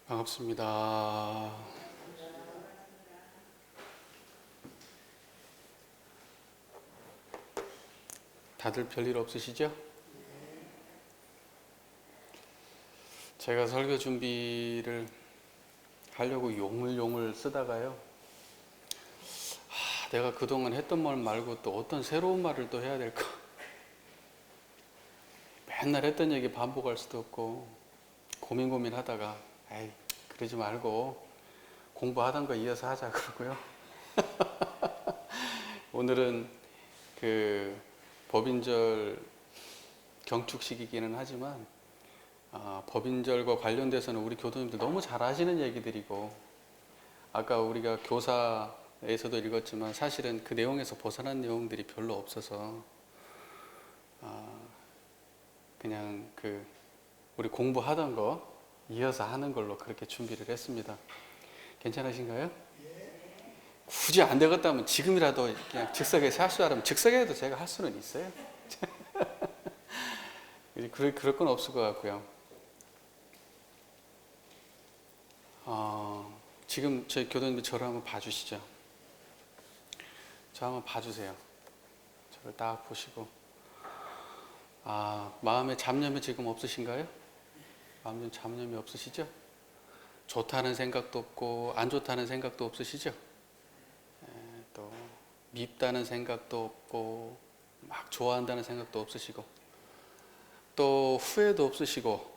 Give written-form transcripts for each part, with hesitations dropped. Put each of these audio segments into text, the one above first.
반갑습니다. 다들 별일 없으시죠? 제가 설교 준비를 하려고 용을 쓰다가요. 내가 그동안 했던 말 말고 또 어떤 새로운 말을 또 해야 될까? 맨날 했던 얘기 반복할 수도 없고 고민하다가 에이, 그러지 말고 공부하던 거 이어서 하자 그러고요. 오늘은 그 법인절 경축식이기는 하지만 법인절과 관련돼서는 우리 교도님들 너무 잘 아시는 얘기들이고, 아까 우리가 교사에서도 읽었지만 사실은 그 내용에서 벗어난 내용들이 별로 없어서 그냥 우리 공부하던 거 이어서 하는 걸로 그렇게 준비를 했습니다. 괜찮으신가요? 굳이 안 되겠다면 지금이라도 그냥 즉석에서 할 수 있으면 즉석에도 제가 할 수는 있어요. 그럴 건 없을 것 같고요. 지금 저희 교도님들 저를 한번 봐주시죠. 저 한번 봐주세요. 저를 딱 보시고, 마음에 잡념이 지금 없으신가요? 마음에 잡념이 없으시죠? 좋다는 생각도 없고 안 좋다는 생각도 없으시죠? 또 밉다는 생각도 없고 막 좋아한다는 생각도 없으시고 또 후회도 없으시고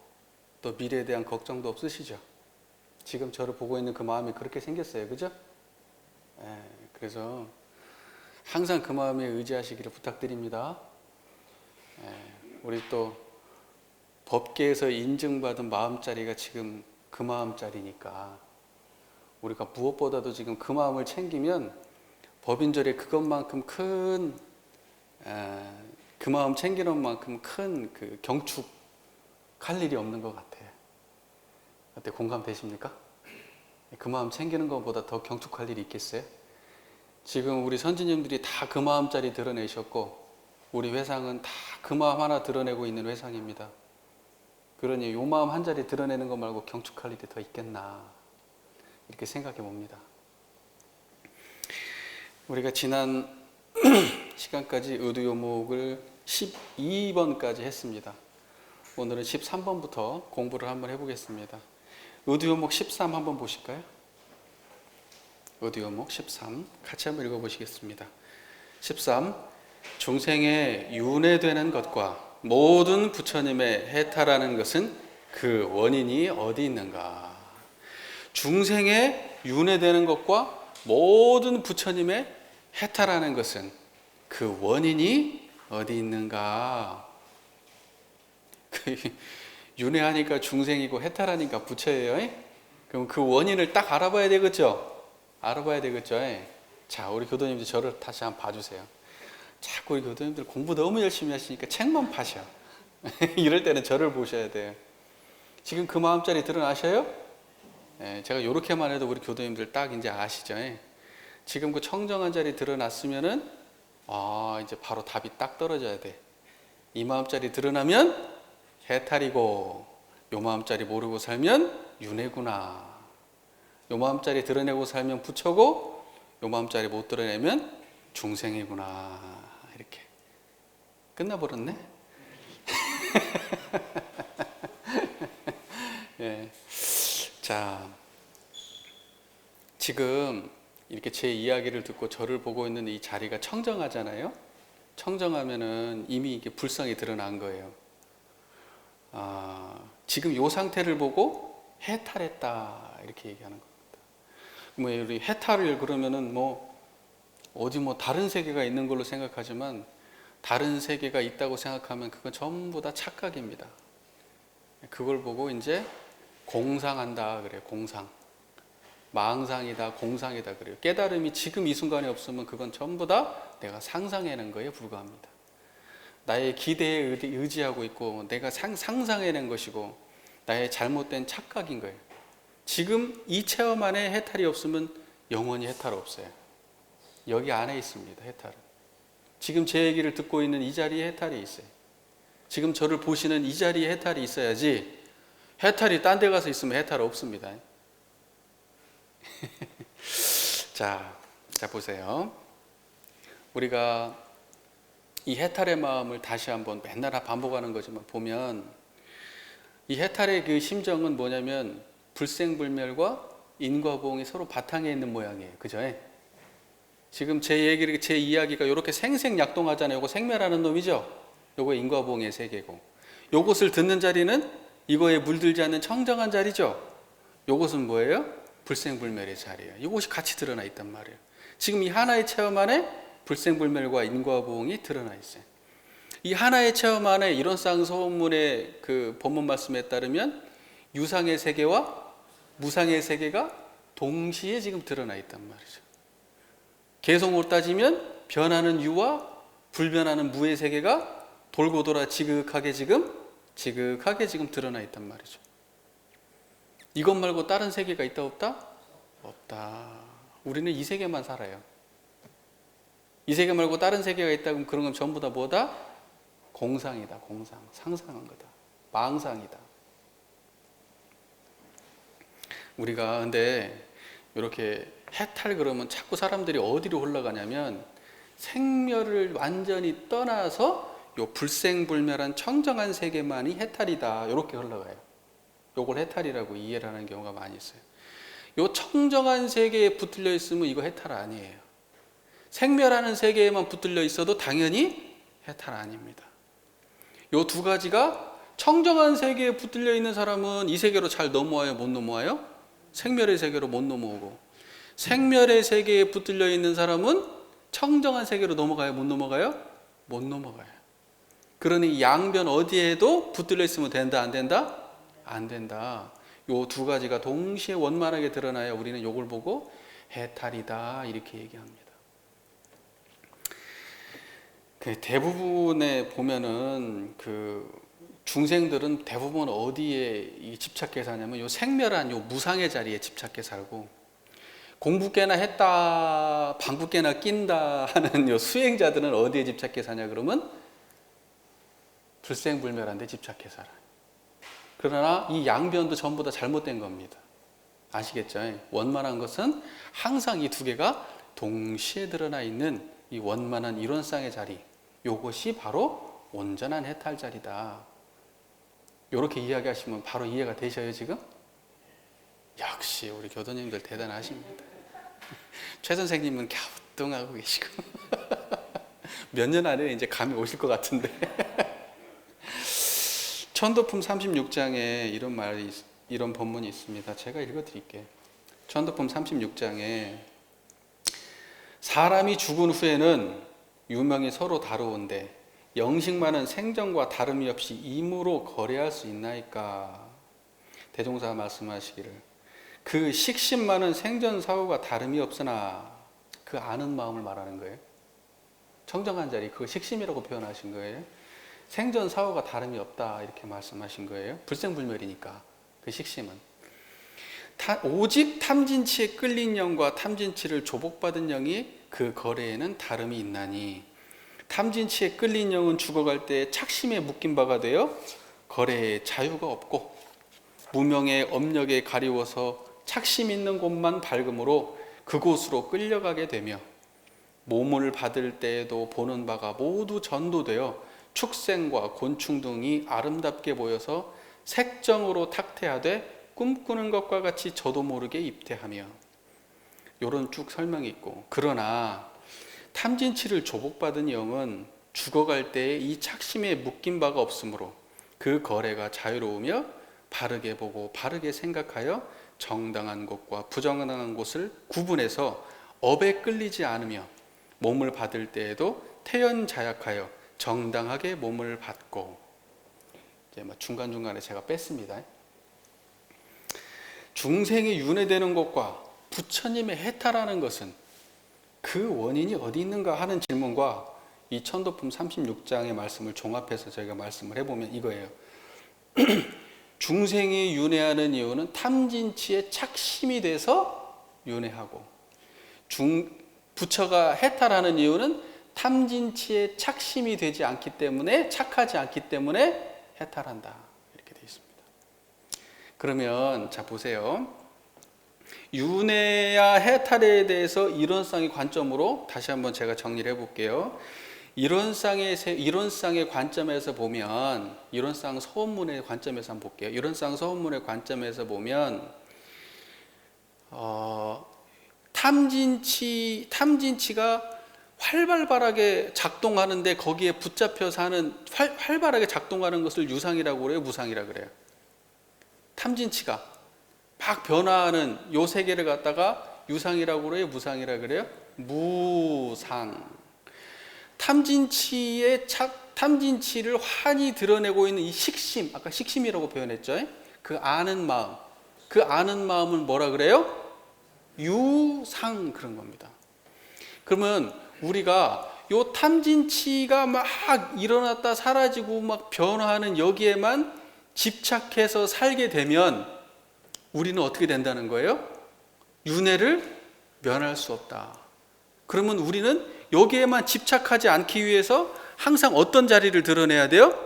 또 미래에 대한 걱정도 없으시죠? 지금 저를 보고 있는 그 마음이 그렇게 생겼어요. 그죠? 그래서 항상 그 마음에 의지하시기를 부탁드립니다. 우리 또 법계에서 인증받은 마음자리가 지금 그 마음자리니까 우리가 무엇보다도 지금 그 마음을 챙기면 법인절에 그것만큼 큰, 그 마음 챙기는 만큼 큰 그 경축할 일이 없는 것 같아요. 어때, 공감되십니까? 그 마음 챙기는 것보다 더 경축할 일이 있겠어요? 지금 우리 선지님들이 다 그 마음짜리 드러내셨고 우리 회상은 다 그 마음 하나 드러내고 있는 회상입니다. 그러니 요 마음 한 자리 드러내는 것 말고 경축할 일이 더 있겠나 이렇게 생각해 봅니다. 우리가 지난 시간까지 의두요목을 12번까지 했습니다. 오늘은 13번부터 공부를 한번 해보겠습니다. 의두요목 13 한번 보실까요? 의두요목 13 같이 한번 읽어보시겠습니다. 13. 중생에 윤회되는 것과 모든 부처님의 해탈하는 것은 그 원인이 어디 있는가? 중생에 윤회되는 것과 모든 부처님의 해탈하는 것은 그 원인이 어디 있는가? 윤회하니까 중생이고 해탈하니까 부처예요. 그럼 그 원인을 딱 알아봐야 되겠죠? 알아봐야 되겠죠? 자, 우리 교도님들 저를 다시 한번 봐주세요. 자꾸 우리 교도님들 공부 너무 열심히 하시니까 책만 파셔. 이럴 때는 저를 보셔야 돼요. 지금 그 마음자리 드러나셔요? 제가 이렇게만 해도 우리 교도님들 딱 이제 아시죠? 지금 그 청정한 자리 드러났으면은 이제 바로 답이 딱 떨어져야 돼. 이 마음자리 드러나면 해탈이고 요 마음자리 모르고 살면 윤회구나. 요 마음자리 드러내고 살면 부처고 요 마음자리 못 드러내면 중생이구나. 이렇게 끝나버렸네. 자, 지금 이렇게 제 이야기를 듣고 저를 보고 있는 이 자리가 청정하잖아요. 청정하면은 이미 이게 불성이 드러난 거예요. 지금 이 상태를 보고 해탈했다 이렇게 얘기하는 겁니다. 우리 해탈을 그러면은 어디 다른 세계가 있는 걸로 생각하지만 다른 세계가 있다고 생각하면 그건 전부 다 착각입니다. 그걸 보고 이제 공상한다 그래요. 공상. 망상이다, 공상이다 그래요. 깨달음이 지금 이 순간에 없으면 그건 전부 다 내가 상상해낸 거에 불과합니다. 나의 기대에 의지하고 있고 내가 상상해낸 것이고 나의 잘못된 착각인 거예요. 지금 이 체험 안에 해탈이 없으면 영원히 해탈 없어요. 여기 안에 있습니다. 해탈은. 지금 제 얘기를 듣고 있는 이 자리에 해탈이 있어요. 지금 저를 보시는 이 자리에 해탈이 있어야지, 해탈이 딴 데 가서 있으면 해탈 없습니다. 자 보세요. 우리가 이 해탈의 마음을 다시 한번 맨날 반복하는 거지만 보면, 이 해탈의 그 심정은 뭐냐면 불생불멸과 인과보응이 서로 바탕에 있는 모양이에요. 그죠? 지금 제 이야기가 이렇게 생생약동하잖아요. 이거 생멸하는 놈이죠. 요거 인과보응의 세계고, 요것을 듣는 자리는 이거에 물들지 않는 청정한 자리죠. 요것은 뭐예요? 불생불멸의 자리예요. 이것이 같이 드러나 있단 말이에요. 지금 이 하나의 체험 안에 불생불멸과 인과보응이 드러나 있어요. 이 하나의 체험 안에 이런 쌍소문의 그 본문 말씀에 따르면 유상의 세계와 무상의 세계가 동시에 지금 드러나 있단 말이죠. 개성으로 따지면 변하는 유와 불변하는 무의 세계가 돌고 돌아 지극하게 지금 드러나 있단 말이죠. 이것 말고 다른 세계가 있다 없다? 없다. 우리는 이 세계만 살아요. 이 세계 말고 다른 세계가 있다 그러면 그런 건 전부 다 뭐다? 공상이다. 공상. 상상한 거다. 망상이다. 우리가 근데 이렇게 해탈 그러면 자꾸 사람들이 어디로 흘러가냐면 생멸을 완전히 떠나서 요 불생불멸한 청정한 세계만이 해탈이다. 이렇게 흘러가요. 요걸 해탈이라고 이해를 하는 경우가 많이 있어요. 요 청정한 세계에 붙들려 있으면 이거 해탈 아니에요. 생멸하는 세계에만 붙들려 있어도 당연히 해탈 아닙니다. 요 두 가지가, 청정한 세계에 붙들려 있는 사람은 이 세계로 잘 넘어와요? 못 넘어와요? 생멸의 세계로 못 넘어오고, 생멸의 세계에 붙들려 있는 사람은 청정한 세계로 넘어가요? 못 넘어가요? 못 넘어가요. 그러니 양변 어디에도 붙들려 있으면 된다? 안 된다? 안 된다. 요 두 가지가 동시에 원만하게 드러나야 우리는 요걸 보고 해탈이다 이렇게 얘기합니다. 대부분에 보면은 그 중생들은 대부분 어디에 집착해 사냐면 요 생멸한 요 무상의 자리에 집착해 살고, 공부 꽤나 했다 방구 꽤나 낀다 하는 요 수행자들은 어디에 집착해 사냐 그러면 불생불멸한 데 집착해 살아요. 그러나 이 양변도 전부 다 잘못된 겁니다. 아시겠죠? 원만한 것은 항상 이 두 개가 동시에 드러나 있는 이 원만한 이론상의 자리, 요것이 바로 온전한 해탈 자리다. 이렇게 이야기하시면 바로 이해가 되셔요 지금? 역시 우리 교도님들 대단하십니다. 최 선생님은 갸우뚱하고 계시고 몇 년 안에 이제 감이 오실 것 같은데 천도품 36장에 이런 본문이 있습니다. 제가 읽어드릴게요. 천도품 36장에 사람이 죽은 후에는 유명이 서로 다루온데 영식만은 생전과 다름이 없이 임으로 거래할 수 있나이까. 대종사 말씀하시기를 그 식신만은 생전 사후가 다름이 없으나, 그 아는 마음을 말하는 거예요. 청정한 자리, 그거 식심이라고 표현하신 거예요. 생전 사후가 다름이 없다 이렇게 말씀하신 거예요. 불생불멸이니까 그 식심은. 오직 탐진치에 끌린 영과 탐진치를 조복받은 영이 그 거래에는 다름이 있나니, 탐진치에 끌린 영은 죽어갈 때 착심에 묶인 바가 되어 거래에 자유가 없고, 무명의 업력에 가리워서 착심 있는 곳만 밝음으로 그곳으로 끌려가게 되며, 몸을 받을 때에도 보는 바가 모두 전도되어 축생과 곤충 등이 아름답게 보여서 색정으로 탁태하되 꿈꾸는 것과 같이 저도 모르게 입태하며, 요런 쭉 설명이 있고, 그러나 탐진치를 조복받은 영은 죽어갈 때에 이 착심에 묶인 바가 없으므로 그 거래가 자유로우며 바르게 보고 바르게 생각하여 정당한 곳과 부정당한 곳을 구분해서 업에 끌리지 않으며 몸을 받을 때에도 태연자약하여 정당하게 몸을 받고. 이제 중간중간에 제가 뺐습니다. 중생이 윤회되는 것과 부처님의 해탈하는 것은 그 원인이 어디 있는가 하는 질문과 이 천도품 36장의 말씀을 종합해서 저희가 말씀을 해보면 이거예요. 중생이 윤회하는 이유는 탐진치에 착심이 돼서 윤회하고, 부처가 해탈하는 이유는 탐진치에 착심이 되지 않기 때문에, 착하지 않기 때문에 해탈한다. 이렇게 되어 있습니다. 그러면 자 보세요. 윤회와 해탈에 대해서 이론상의 관점으로 다시 한번 제가 정리를 해볼게요. 이론상의 관점에서 보면, 이론상 서원문의 관점에서 한번 볼게요. 이론상 서원문의 관점에서 보면 탐진치가 활발하게 작동하는데 거기에 붙잡혀서 하는, 활발하게 작동하는 것을 유상이라고 그래요, 무상이라고 그래요? 탐진치가 막 변화하는 요 세계를 갖다가 유상이라고 그래요, 무상이라고 그래요? 무상. 탐진치를 환히 드러내고 있는 이 식심, 아까 식심이라고 표현했죠? 그 아는 마음, 그 아는 마음은 뭐라 그래요? 유상, 그런 겁니다. 그러면 우리가 요 탐진치가 막 일어났다 사라지고 막 변화하는 여기에만 집착해서 살게 되면 우리는 어떻게 된다는 거예요? 윤회를 면할 수 없다. 그러면 우리는 여기에만 집착하지 않기 위해서 항상 어떤 자리를 드러내야 돼요?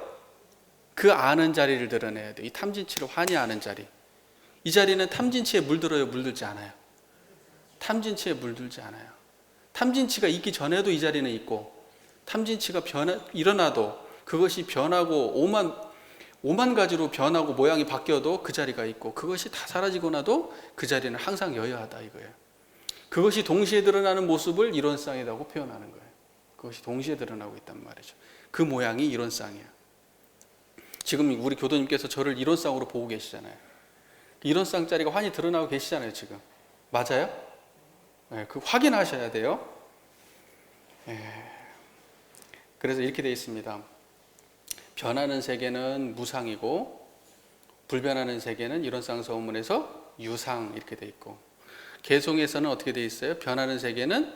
그 아는 자리를 드러내야 돼요. 이 탐진치를 환히 아는 자리. 이 자리는 탐진치에 물들어요, 물들지 않아요? 탐진치에 물들지 않아요. 탐진치가 있기 전에도 이 자리는 있고, 탐진치가 일어나도 그것이 변하고 오만 가지로 변하고 모양이 바뀌어도 그 자리가 있고, 그것이 다 사라지고 나도 그 자리는 항상 여여하다 이거예요. 그것이 동시에 드러나는 모습을 이론상이라고 표현하는 거예요. 그것이 동시에 드러나고 있단 말이죠. 그 모양이 이론상이에요. 지금 우리 교도님께서 저를 이론상으로 보고 계시잖아요. 이론상 자리가 환히 드러나고 계시잖아요, 지금. 맞아요? 네, 그 확인하셔야 돼요. 그래서 이렇게 되어 있습니다. 변하는 세계는 무상이고, 불변하는 세계는 이론상 서문에서 유상, 이렇게 되어 있고, 개송에서는 어떻게 되어 있어요? 변하는 세계는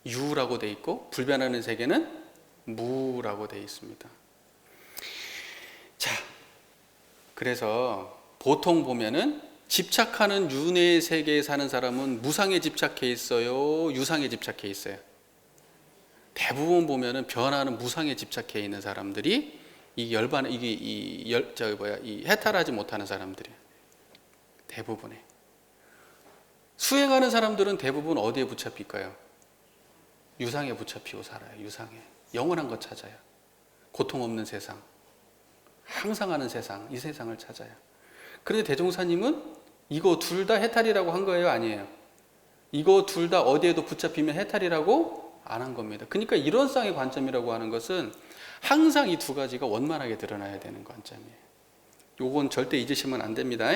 유라고 되어 있고, 불변하는 세계는 무라고 되어 있습니다. 자, 그래서 보통 보면은 집착하는 윤회의 세계에 사는 사람은 무상에 집착해 있어요, 유상에 집착해 있어요? 대부분 보면은 변하는 무상에 집착해 있는 사람들이 이 해탈하지 못하는 사람들이에요. 대부분에. 수행하는 사람들은 대부분 어디에 붙잡힐까요? 유상에 붙잡히고 살아요. 유상에. 영원한 것 찾아요. 고통 없는 세상, 항상 하는 세상, 이 세상을 찾아요. 그런데 대종사님은 이거 둘 다 해탈이라고 한 거예요? 아니에요? 이거 둘 다 어디에도 붙잡히면 해탈이라고 안 한 겁니다. 그러니까 이론상의 관점이라고 하는 것은 항상 이 두 가지가 원만하게 드러나야 되는 관점이에요. 요건 절대 잊으시면 안 됩니다.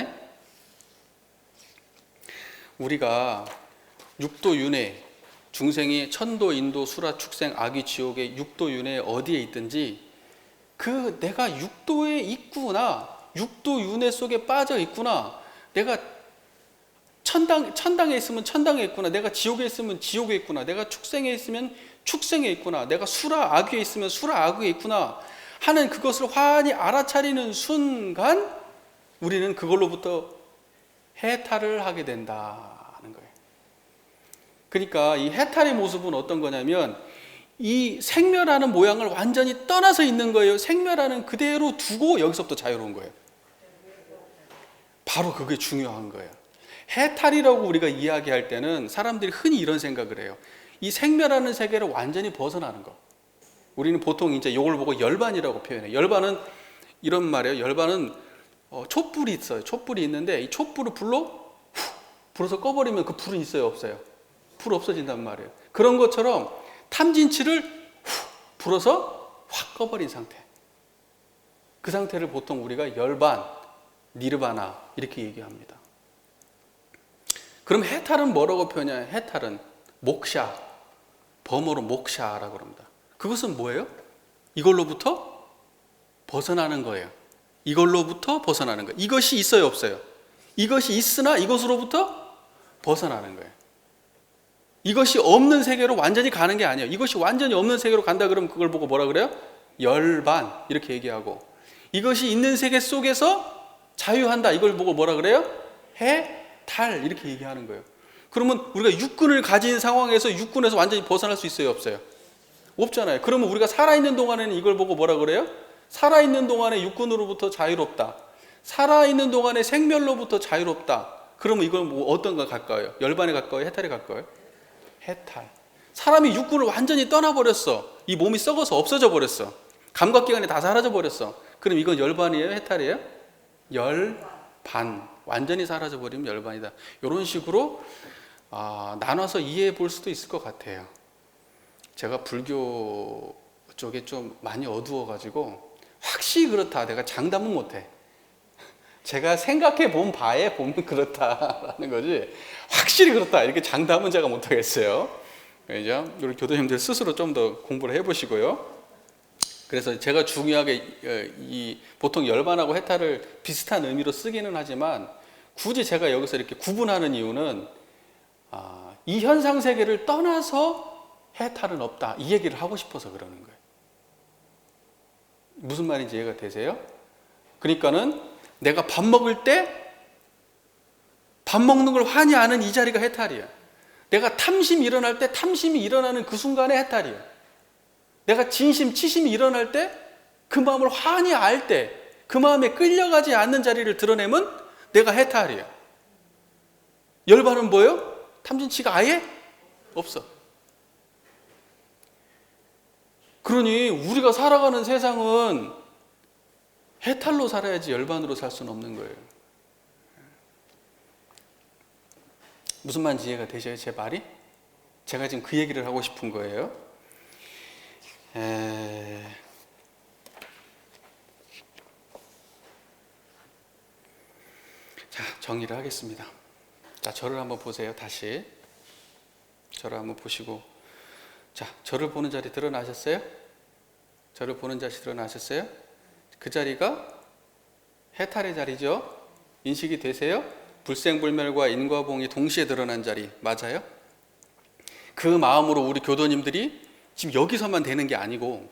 우리가 육도 윤회, 중생이 천도, 인도, 수라, 축생, 악의, 지옥의 육도 윤회에 어디에 있든지 그 내가 육도에 있구나, 육도 윤회 속에 빠져 있구나, 내가 천당에 있으면 천당에 있구나, 내가 지옥에 있으면 지옥에 있구나, 내가 축생에 있으면 축생에 있구나, 내가 수라 악에 있으면 수라 악에 있구나 하는 그것을 환히 알아차리는 순간 우리는 그걸로부터 해탈을 하게 된다는 거예요. 그러니까 이 해탈의 모습은 어떤 거냐면 이 생멸하는 모양을 완전히 떠나서 있는 거예요. 생멸하는 그대로 두고 여기서부터 자유로운 거예요. 바로 그게 중요한 거예요. 해탈이라고 우리가 이야기할 때는 사람들이 흔히 이런 생각을 해요. 이 생멸하는 세계를 완전히 벗어나는 거. 우리는 보통 이제 이걸 보고 열반이라고 표현해요. 열반은 이런 말이에요. 열반은 촛불이 있어요. 촛불이 있는데 이 촛불을 불어서 꺼버리면 그 불은 있어요, 없어요? 불 없어진단 말이에요. 그런 것처럼 탐진치를 불어서 확 꺼버린 상태. 그 상태를 보통 우리가 열반, 니르바나 이렇게 얘기합니다. 그럼 해탈은 뭐라고 표현해요? 해탈은 목샤, 범어로 목샤라고 합니다. 그것은 뭐예요? 이걸로부터 벗어나는 거예요. 이걸로부터 벗어나는 거예요. 이것이 있어요, 없어요? 이것이 있으나 이것으로부터 벗어나는 거예요. 이것이 없는 세계로 완전히 가는 게 아니에요. 이것이 완전히 없는 세계로 간다 그러면 그걸 보고 뭐라 그래요? 열반 이렇게 얘기하고, 이것이 있는 세계 속에서 자유한다. 이걸 보고 뭐라 그래요? 해탈. 이렇게 얘기하는 거예요. 그러면 우리가 육군을 가진 상황에서 육군에서 완전히 벗어날 수 있어요? 없어요? 없잖아요. 그러면 우리가 살아있는 동안에는 이걸 보고 뭐라 그래요? 살아있는 동안에 육군으로부터 자유롭다. 살아있는 동안에 생멸로부터 자유롭다. 그러면 이걸 뭐 어떤 거 갈까요? 열반에 갈까요? 해탈에 갈까요? 해탈. 사람이 육군을 완전히 떠나버렸어. 이 몸이 썩어서 없어져 버렸어. 감각기관이 다 사라져 버렸어. 그럼 이건 열반이에요? 해탈이에요? 열반. 완전히 사라져 버리면 열반이다. 이런 식으로 나눠서 이해해 볼 수도 있을 것 같아요. 제가 불교 쪽에 좀 많이 어두워가지고 확실히 그렇다. 내가 장담은 못해. 제가 생각해 본 바에 보면 그렇다라는 거지 확실히 그렇다 이렇게 장담은 제가 못하겠어요. 그죠? 우리 교도님들 스스로 좀 더 공부를 해보시고요. 그래서 제가 중요하게 보통 열반하고 해탈을 비슷한 의미로 쓰기는 하지만 굳이 제가 여기서 이렇게 구분하는 이유는 이 현상 세계를 떠나서 해탈은 없다 이 얘기를 하고 싶어서 그러는 거예요. 무슨 말인지 이해가 되세요? 그러니까는 내가 밥 먹을 때 밥 먹는 걸 환히 아는 이 자리가 해탈이야. 내가 탐심이 일어날 때 탐심이 일어나는 그 순간에 해탈이야. 내가 진심, 치심이 일어날 때 그 마음을 환히 알 때 그 마음에 끌려가지 않는 자리를 드러내면 내가 해탈이야. 열반은 뭐예요? 탐진치가 아예 없어. 그러니 우리가 살아가는 세상은 해탈로 살아야지 열반으로 살 수는 없는 거예요. 무슨 말인지 이해가 되셔요? 제 말이? 제가 지금 그 얘기를 하고 싶은 거예요. 자, 정리를 하겠습니다. 자, 저를 한번 보세요. 다시 저를 한번 보시고, 자, 저를 보는 자리 드러나셨어요? 저를 보는 자리 드러나셨어요? 그 자리가 해탈의 자리죠. 인식이 되세요? 불생불멸과 인과봉이 동시에 드러난 자리 맞아요? 그 마음으로 우리 교도님들이 지금 여기서만 되는 게 아니고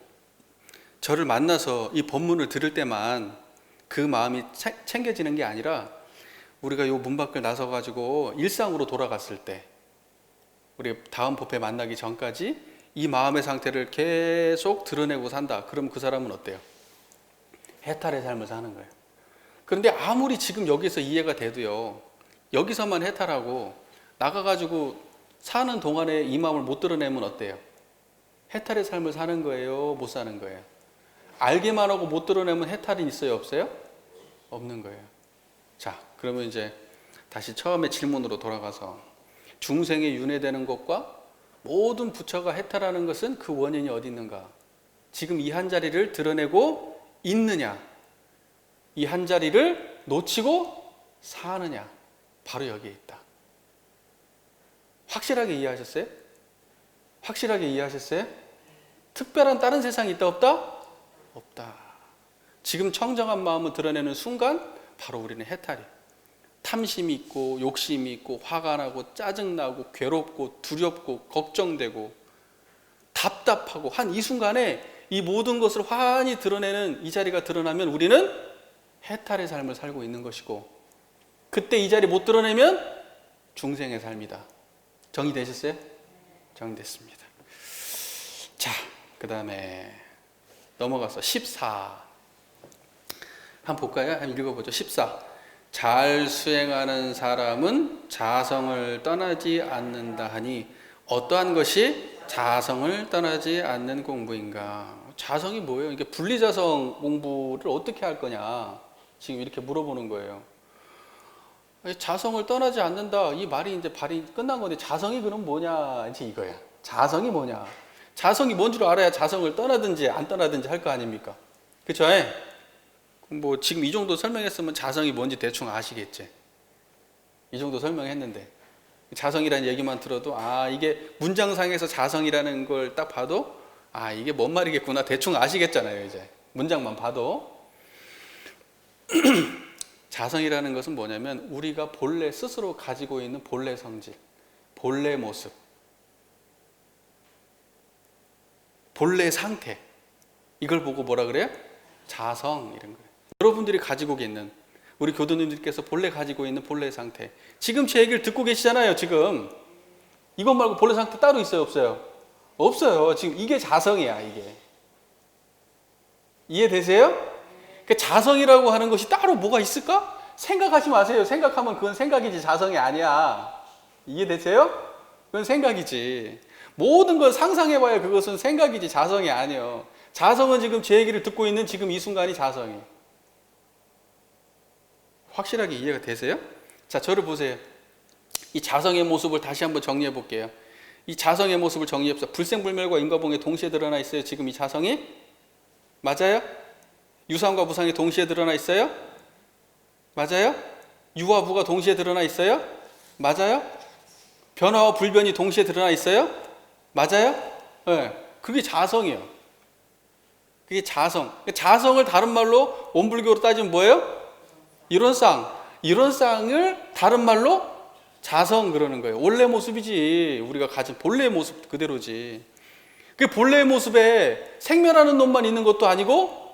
저를 만나서 이 법문을 들을 때만 그 마음이 챙겨지는 게 아니라 우리가 이 문 밖을 나서가지고 일상으로 돌아갔을 때 우리 다음 법회 만나기 전까지 이 마음의 상태를 계속 드러내고 산다. 그럼 그 사람은 어때요? 해탈의 삶을 사는 거예요. 그런데 아무리 지금 여기서 이해가 돼도요, 여기서만 해탈하고 나가가지고 사는 동안에 이 마음을 못 드러내면 어때요? 해탈의 삶을 사는 거예요? 못 사는 거예요? 알게만 하고 못 드러내면 해탈이 있어요? 없어요? 없는 거예요. 자, 그러면 이제 다시 처음에 질문으로 돌아가서 중생에 윤회되는 것과 모든 부처가 해탈하는 것은 그 원인이 어디 있는가? 지금 이 한 자리를 드러내고 있느냐? 이 한 자리를 놓치고 사느냐? 바로 여기에 있다. 확실하게 이해하셨어요? 확실하게 이해하셨어요? 특별한 다른 세상이 있다 없다? 없다. 지금 청정한 마음을 드러내는 순간 바로 우리는 해탈이. 탐심이 있고 욕심이 있고 화가 나고 짜증나고 괴롭고 두렵고 걱정되고 답답하고 한 이 순간에 이 모든 것을 환히 드러내는 이 자리가 드러나면 우리는 해탈의 삶을 살고 있는 것이고, 그때 이 자리 못 드러내면 중생의 삶이다. 정리되셨어요? 정리됐습니다. 자, 그 다음에 넘어가서 14 한번 볼까요? 한번 읽어보죠. 14. 잘 수행하는 사람은 자성을 떠나지 않는다 하니 어떠한 것이 자성을 떠나지 않는 공부인가? 자성이 뭐예요? 이게 분리자성 공부를 어떻게 할 거냐? 지금 이렇게 물어보는 거예요. 자성을 떠나지 않는다. 이 말이 이제 발이 끝난 건데 자성이 그럼 뭐냐? 이제 이거야. 자성이 뭐냐? 자성이 뭔 줄 알아야 자성을 떠나든지 안 떠나든지 할 거 아닙니까? 그쵸? 뭐 지금 이 정도 설명했으면 자성이 뭔지 대충 아시겠지? 이 정도 설명했는데 자성이라는 얘기만 들어도 이게 문장상에서 자성이라는 걸 딱 봐도 이게 뭔 말이겠구나 대충 아시겠잖아요. 이제 문장만 봐도. 자성이라는 것은 뭐냐면 우리가 본래 스스로 가지고 있는 본래 성질, 본래 모습, 본래 상태, 이걸 보고 뭐라 그래요? 자성 이런 거예요. 여러분들이 가지고 있는 우리 교도님들께서 본래 가지고 있는 본래 상태. 지금 제 얘기를 듣고 계시잖아요. 지금 이것 말고 본래 상태 따로 있어요, 없어요? 없어요. 지금 이게 자성이야, 이게. 이해되세요? 그 자성이라고 하는 것이 따로 뭐가 있을까? 생각하지 마세요. 생각하면 그건 생각이지 자성이 아니야. 이해되세요? 그건 생각이지. 모든 걸 상상해봐야 그것은 생각이지 자성이 아니에요. 자성은 지금 제 얘기를 듣고 있는 지금 이 순간이 자성이에요. 확실하게 이해가 되세요? 자, 저를 보세요. 이 자성의 모습을 다시 한번 정리해 볼게요. 이 자성의 모습을 정리해봅시다. 불생불멸과 인과봉에 동시에 드러나 있어요. 지금 이 자성이? 맞아요? 유상과 무상이 동시에 드러나 있어요? 맞아요? 유와 무가 동시에 드러나 있어요? 맞아요? 변화와 불변이 동시에 드러나 있어요? 맞아요? 네. 그게 자성이에요. 그게 자성. 자성을 다른 말로 원불교로 따지면 뭐예요? 이론상. 이론상을 다른 말로 자성 그러는 거예요. 원래 모습이지. 우리가 가진 본래의 모습 그대로지. 그 본래의 모습에 생멸하는 놈만 있는 것도 아니고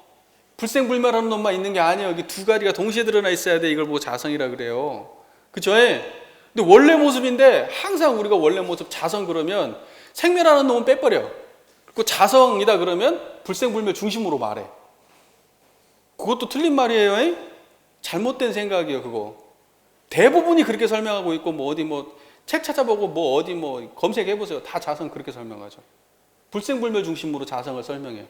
불생불멸하는 놈만 있는 게 아니에요. 여기 두 가지가 동시에 드러나 있어야 돼. 이걸 보고 자성이라 그래요. 그죠? 근데 원래 모습인데 항상 우리가 원래 모습 자성 그러면 생멸하는 놈은 빼버려. 그 자성이다 그러면 불생불멸 중심으로 말해. 그것도 틀린 말이에요. 잘못된 생각이에요, 그거. 대부분이 그렇게 설명하고 있고 뭐 어디 뭐 책 찾아보고 뭐 어디 뭐 검색해 보세요. 다 자성 그렇게 설명하죠. 불생불멸 중심으로 자성을 설명해요.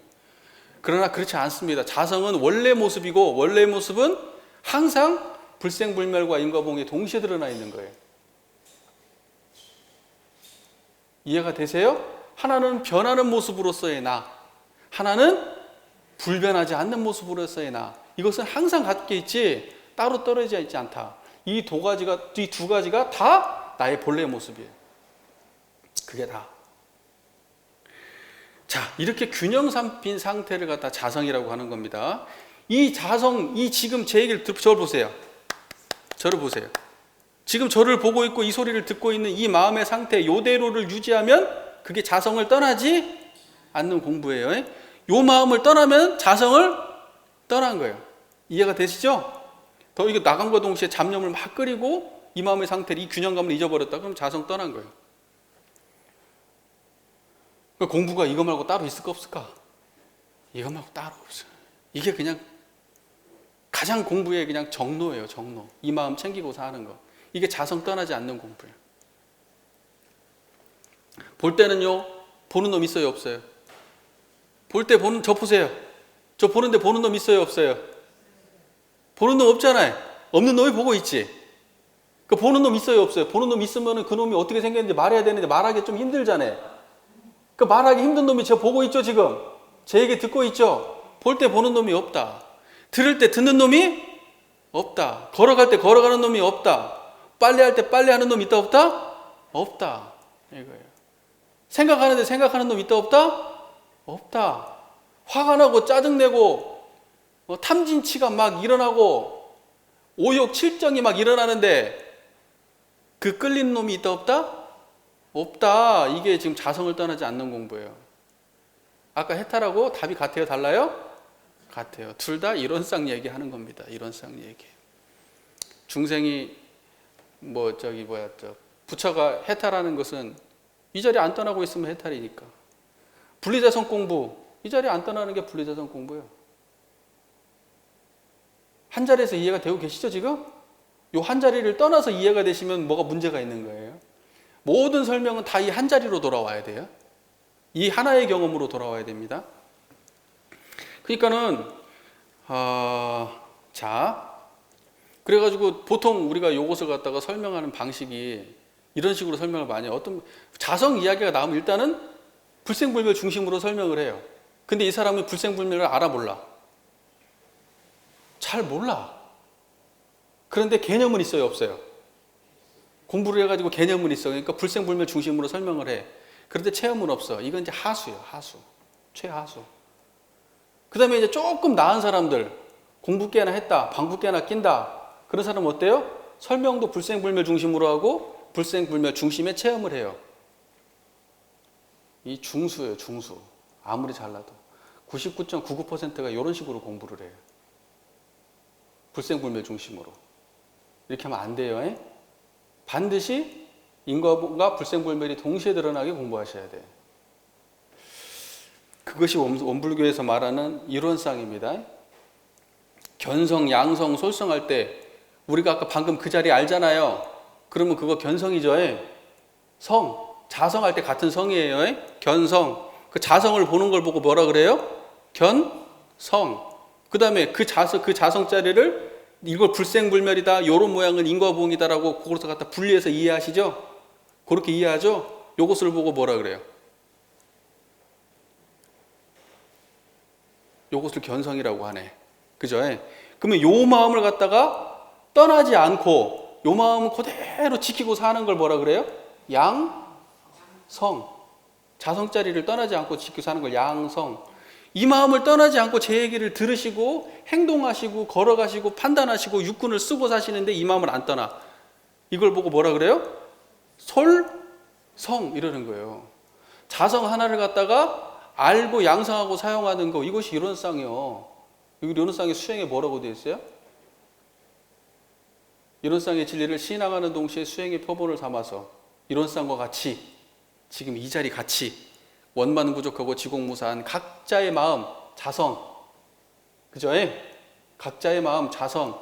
그러나 그렇지 않습니다. 자성은 원래 모습이고 원래 모습은 항상 불생불멸과 인과봉에 동시에 드러나 있는 거예요. 이해가 되세요? 하나는 변하는 모습으로서의 나, 하나는 불변하지 않는 모습으로서의 나. 이것은 항상 갖게 있지 따로 떨어져 있지 않다. 이 두 가지가 다 나의 본래의 모습이에요. 그게 다. 자, 이렇게 균형 삼킨 상태를 갖다 자성이라고 하는 겁니다. 이 자성, 이 지금 제 얘기를 저를 보세요. 저를 보세요. 지금 저를 보고 있고 이 소리를 듣고 있는 이 마음의 상태, 이대로를 유지하면 그게 자성을 떠나지 않는 공부예요. 요 마음을 떠나면 자성을 떠난 거예요. 이해가 되시죠? 더 이거 나간과 동시에 잡념을 막 끓이고 이 마음의 상태를 이 균형감을 잊어버렸다 그럼 자성 떠난 거예요. 공부가 이거 말고 따로 있을까 없을까? 이거 말고 따로 없어요. 이게 그냥 가장 공부의 그냥 정로예요. 정로. 이 마음 챙기고 사는 거. 이게 자성 떠나지 않는 공부예요. 볼 때는요. 보는 놈 있어요 없어요? 볼 때 보는 저 보세요. 저 보는데 보는 놈 있어요 없어요? 보는 놈 없잖아요. 없는 놈이 보고 있지. 그 보는 놈 있어요 없어요? 보는 놈 있으면 그 놈이 어떻게 생겼는지 말해야 되는데 말하기 좀 힘들잖아요. 그 말하기 힘든 놈이 저 보고 있죠 지금. 제 얘기 듣고 있죠. 볼 때 보는 놈이 없다. 들을 때 듣는 놈이 없다. 걸어갈 때 걸어가는 놈이 없다. 빨래할 때 빨래하는 놈 있다 없다? 없다. 이거예요. 생각하는데 생각하는 놈 있다 없다? 없다. 화가 나고 짜증내고 탐진치가 막 일어나고 오욕 칠정이 막 일어나는데 그 끌리는 놈이 있다 없다? 없다. 이게 지금 자성을 떠나지 않는 공부예요. 아까 해탈하고 답이 같아요? 달라요? 같아요. 둘 다 이론상 얘기하는 겁니다. 이론상 얘기. 중생이 부처가 해탈하는 것은 이 자리에 안 떠나고 있으면 해탈이니까. 분리자성 공부, 이 자리에 안 떠나는 게 분리자성 공부예요. 한 자리에서 이해가 되고 계시죠 지금? 요 한 자리를 떠나서 이해가 되시면 뭐가 문제가 있는 거예요. 모든 설명은 다 이 한 자리로 돌아와야 돼요. 이 하나의 경험으로 돌아와야 됩니다. 그러니까는 그래가지고 보통 우리가 이것을 갖다가 설명하는 방식이 이런 식으로 설명을 많이 해요. 어떤 자성 이야기가 나오면 일단은 불생불멸 중심으로 설명을 해요. 근데 이 사람은 불생불멸을 알아 몰라? 잘 몰라. 그런데 개념은 있어요 없어요? 공부를 해가지고 개념은 있어. 그러니까 불생불멸 중심으로 설명을 해. 그런데 체험은 없어. 이건 이제 하수예요. 하수. 최하수. 그 다음에 이제 조금 나은 사람들, 공부 꽤나 했다, 방부 꽤나 낀다. 그런 사람은 어때요? 설명도 불생불멸 중심으로 하고 불생불멸 중심의 체험을 해요. 이 중수예요, 중수. 아무리 잘나도. 99.99%가 이런 식으로 공부를 해요. 불생불멸 중심으로. 이렇게 하면 안 돼요. 반드시 인과가 불생불멸이 동시에 드러나게 공부하셔야 돼요. 그것이 원불교에서 말하는 이론상입니다. 견성, 양성, 솔성할 때 우리가 아까 방금 그 자리 알잖아요. 그러면 그거 견성이죠. 성, 자성할 때 같은 성이에요. 견성. 그 자성을 보는 걸 보고 뭐라 그래요? 견성. 그 다음에 그 자성자리를 이걸 불생불멸이다, 요런 모양은 인과보응이다라고 그것을 갖다 분리해서 이해하시죠? 그렇게 이해하죠? 요것을 보고 뭐라 그래요? 요것을 견성이라고 하네. 그죠? 그러면 요 마음을 갖다가 떠나지 않고 요 마음을 그대로 지키고 사는 걸 뭐라 그래요? 양성. 자성자리를 떠나지 않고 지키고 사는 걸 양성. 이 마음을 떠나지 않고 제 얘기를 들으시고 행동하시고 걸어가시고 판단하시고 육군을 쓰고 사시는데 이 마음을 안 떠나. 이걸 보고 뭐라 그래요? 솔성 이러는 거예요. 자성 하나를 갖다가 알고 양성하고 사용하는 거, 이것이 이론상이요. 이론상의 수행에 뭐라고 되어 있어요? 이론상의 진리를 시인하는 동시에 수행의 표본을 삼아서 이론상과 같이 지금 이 자리 같이 원만 부족하고 지공무사한 각자의 마음, 자성, 그죠? 각자의 마음, 자성,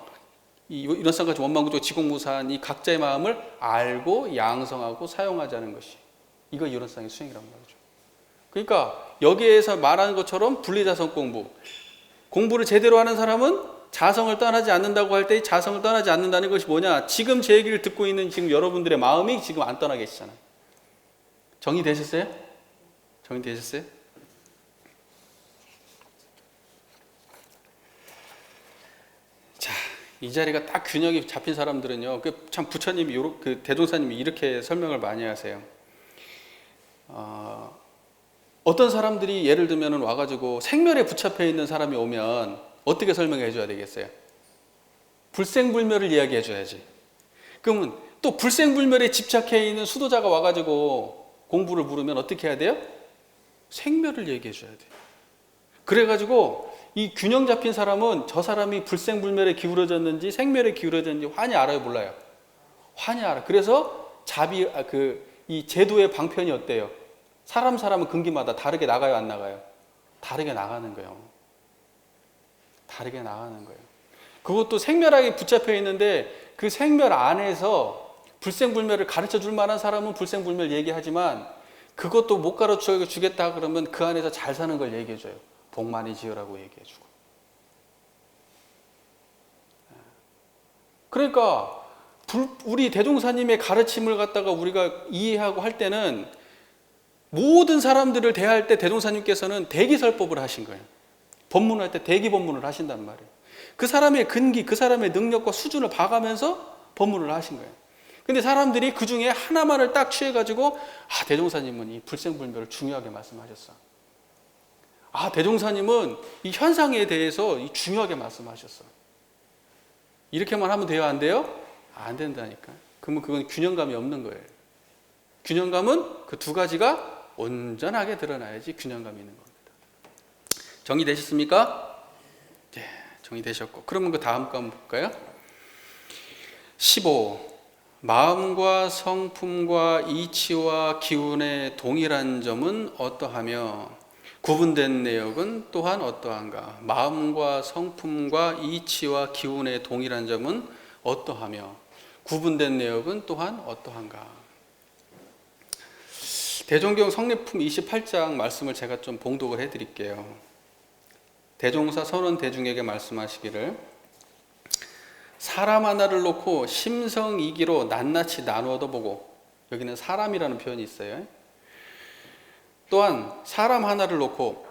이론상까지 원만 부족, 지공무사한 이 각자의 마음을 알고 양성하고 사용하자는 것이, 이거 이론상의 수행이란 말이죠. 그러니까 여기에서 말하는 것처럼 분리자성 공부를 제대로 하는 사람은 자성을 떠나지 않는다고 할 때 자성을 떠나지 않는다는 것이 뭐냐? 지금 제 얘기를 듣고 있는 지금 여러분들의 마음이 지금 안 떠나 계시잖아요. 정리되셨어요? 정리되셨어요? 자, 이 자리가 딱 균형이 잡힌 사람들은요, 참 부처님이 그 대종사님이 이렇게 설명을 많이 하세요. 어떤 사람들이 예를 들면 와가지고 생멸에 붙잡혀 있는 사람이 오면 어떻게 설명해 줘야 되겠어요? 불생불멸을 이야기해 줘야지. 그러면 또 불생불멸에 집착해 있는 수도자가 와가지고 공부를 물으면 어떻게 해야 돼요? 생멸을 얘기해 줘야 돼요. 그래가지고 이 균형 잡힌 사람은 저 사람이 불생불멸에 기울어졌는지 생멸에 기울어졌는지 환히 알아요, 몰라요? 환히 알아. 그래서 이 제도의 방편이 어때요? 사람은 근기마다 다르게 나가요, 안 나가요? 다르게 나가는 거예요. 다르게 나가는 거예요. 그것도 생멸하게 붙잡혀 있는데 그 생멸 안에서 불생불멸을 가르쳐 줄 만한 사람은 불생불멸 얘기하지만 그것도 못 가르쳐 주겠다 그러면 그 안에서 잘 사는 걸 얘기해 줘요. 복 많이 지으라고 얘기해 주고. 그러니까 우리 대종사님의 가르침을 갖다가 우리가 이해하고 할 때는 모든 사람들을 대할 때 대종사님께서는 대기설법을 하신 거예요. 법문을 할 때 대기법문을 하신단 말이에요. 그 사람의 근기, 그 사람의 능력과 수준을 봐가면서 법문을 하신 거예요. 근데 사람들이 그 중에 하나만을 딱 취해가지고 대종사님은 이 불생불멸을 중요하게 말씀하셨어. 대종사님은 이 현상에 대해서 중요하게 말씀하셨어. 이렇게만 하면 돼요, 안 돼요? 안 된다니까. 그러면 그건 균형감이 없는 거예요. 균형감은 그 두 가지가 온전하게 드러나야지 균형감이 있는 겁니다. 정리되셨습니까? 네, 정리되셨고. 그러면 그 다음 거 한번 볼까요? 15. 마음과 성품과 이치와 기운의 동일한 점은 어떠하며 구분된 내역은 또한 어떠한가? 마음과 성품과 이치와 기운의 동일한 점은 어떠하며 구분된 내역은 또한 어떠한가? 대종경 성례품 28장 말씀을 제가 좀 봉독을 해드릴게요. 대종사 선원 대중에게 말씀하시기를 사람 하나를 놓고 심성이기로 낱낱이 나누어도 보고, 여기는 사람이라는 표현이 있어요. 또한 사람 하나를 놓고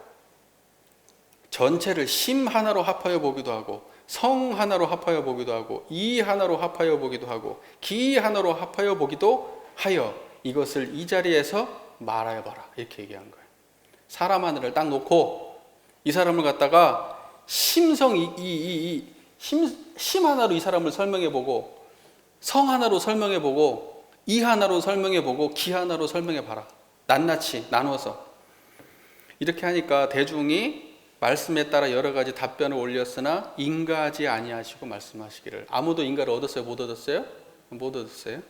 전체를 심 하나로 합하여 보기도 하고 성 하나로 합하여 보기도 하고 이 하나로 합하여 보기도 하고 기 하나로 합하여 보기도 하여 이것을 이 자리에서 말하여 봐라, 이렇게 얘기한 거예요. 사람 하나를 딱 놓고 이 사람을 갖다가 심성 심 하나로 이 사람을 설명해보고 성 하나로 설명해보고 이 하나로 설명해보고 기 하나로 설명해봐라. 낱낱이 나누어서. 이렇게 하니까 대중이 말씀에 따라 여러 가지 답변을 올렸으나 인가하지 아니하시고 말씀하시기를. 아무도 인가를 얻었어요? 못 얻었어요? 못 얻었어요.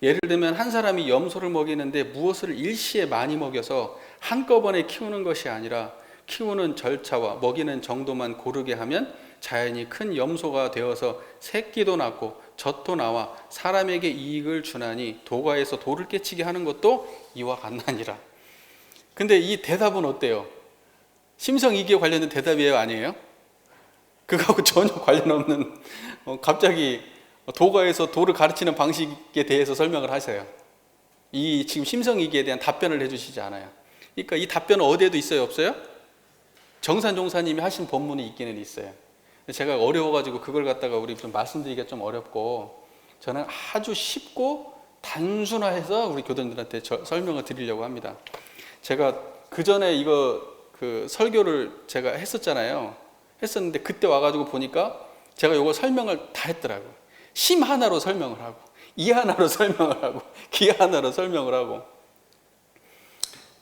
예를 들면 한 사람이 염소를 먹이는데 무엇을 일시에 많이 먹여서 한꺼번에 키우는 것이 아니라 키우는 절차와 먹이는 정도만 고르게 하면 자연히 큰 염소가 되어서 새끼도 낳고 젖도 나와 사람에게 이익을 주나니 도가에서 돌을 깨치게 하는 것도 이와 같나니라. 근데 이 대답은 어때요? 심성이기에 관련된 대답이에요, 아니에요? 그거하고 전혀 관련 없는 갑자기 도가에서 돌을 가르치는 방식에 대해서 설명을 하세요. 이 지금 심성이기에 대한 답변을 해주시지 않아요. 그러니까 이 답변은 어디에도 있어요, 없어요? 정산 종사님이 하신 본문이 있기는 있어요. 제가 어려워가지고 그걸 갖다가 우리 좀 말씀드리기가 좀 어렵고, 저는 아주 쉽고 단순화해서 우리 교도님들한테 설명을 드리려고 합니다. 제가 그 전에 그 설교를 제가 했었는데 그때 와가지고 보니까 제가 이거 설명을 다 했더라고요. 심 하나로 설명을 하고, 이 하나로 설명을 하고, 기 하나로 설명을 하고.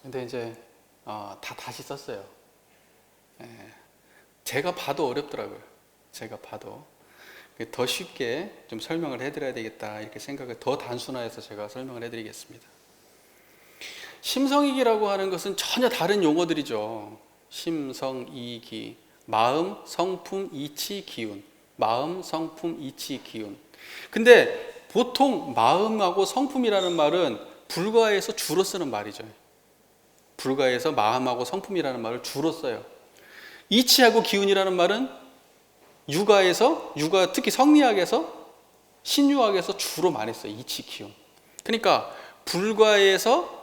근데 이제 다시 썼어요. 제가 봐도 어렵더라고요. 제가 봐도 더 쉽게 좀 설명을 해드려야 되겠다 이렇게 생각을 더 단순화해서 제가 설명을 해드리겠습니다. 심성이기라고 하는 것은 전혀 다른 용어들이죠. 심성이기, 마음, 성품, 이치, 기운. 마음, 성품, 이치, 기운. 근데 보통 마음하고 성품이라는 말은 불가에서 주로 쓰는 말이죠. 불가에서 마음하고 성품이라는 말을 주로 써요. 이치하고 기운이라는 말은 육아, 특히 성리학에서, 신유학에서 주로 많이 써요. 이치, 기운. 그러니까 불가에서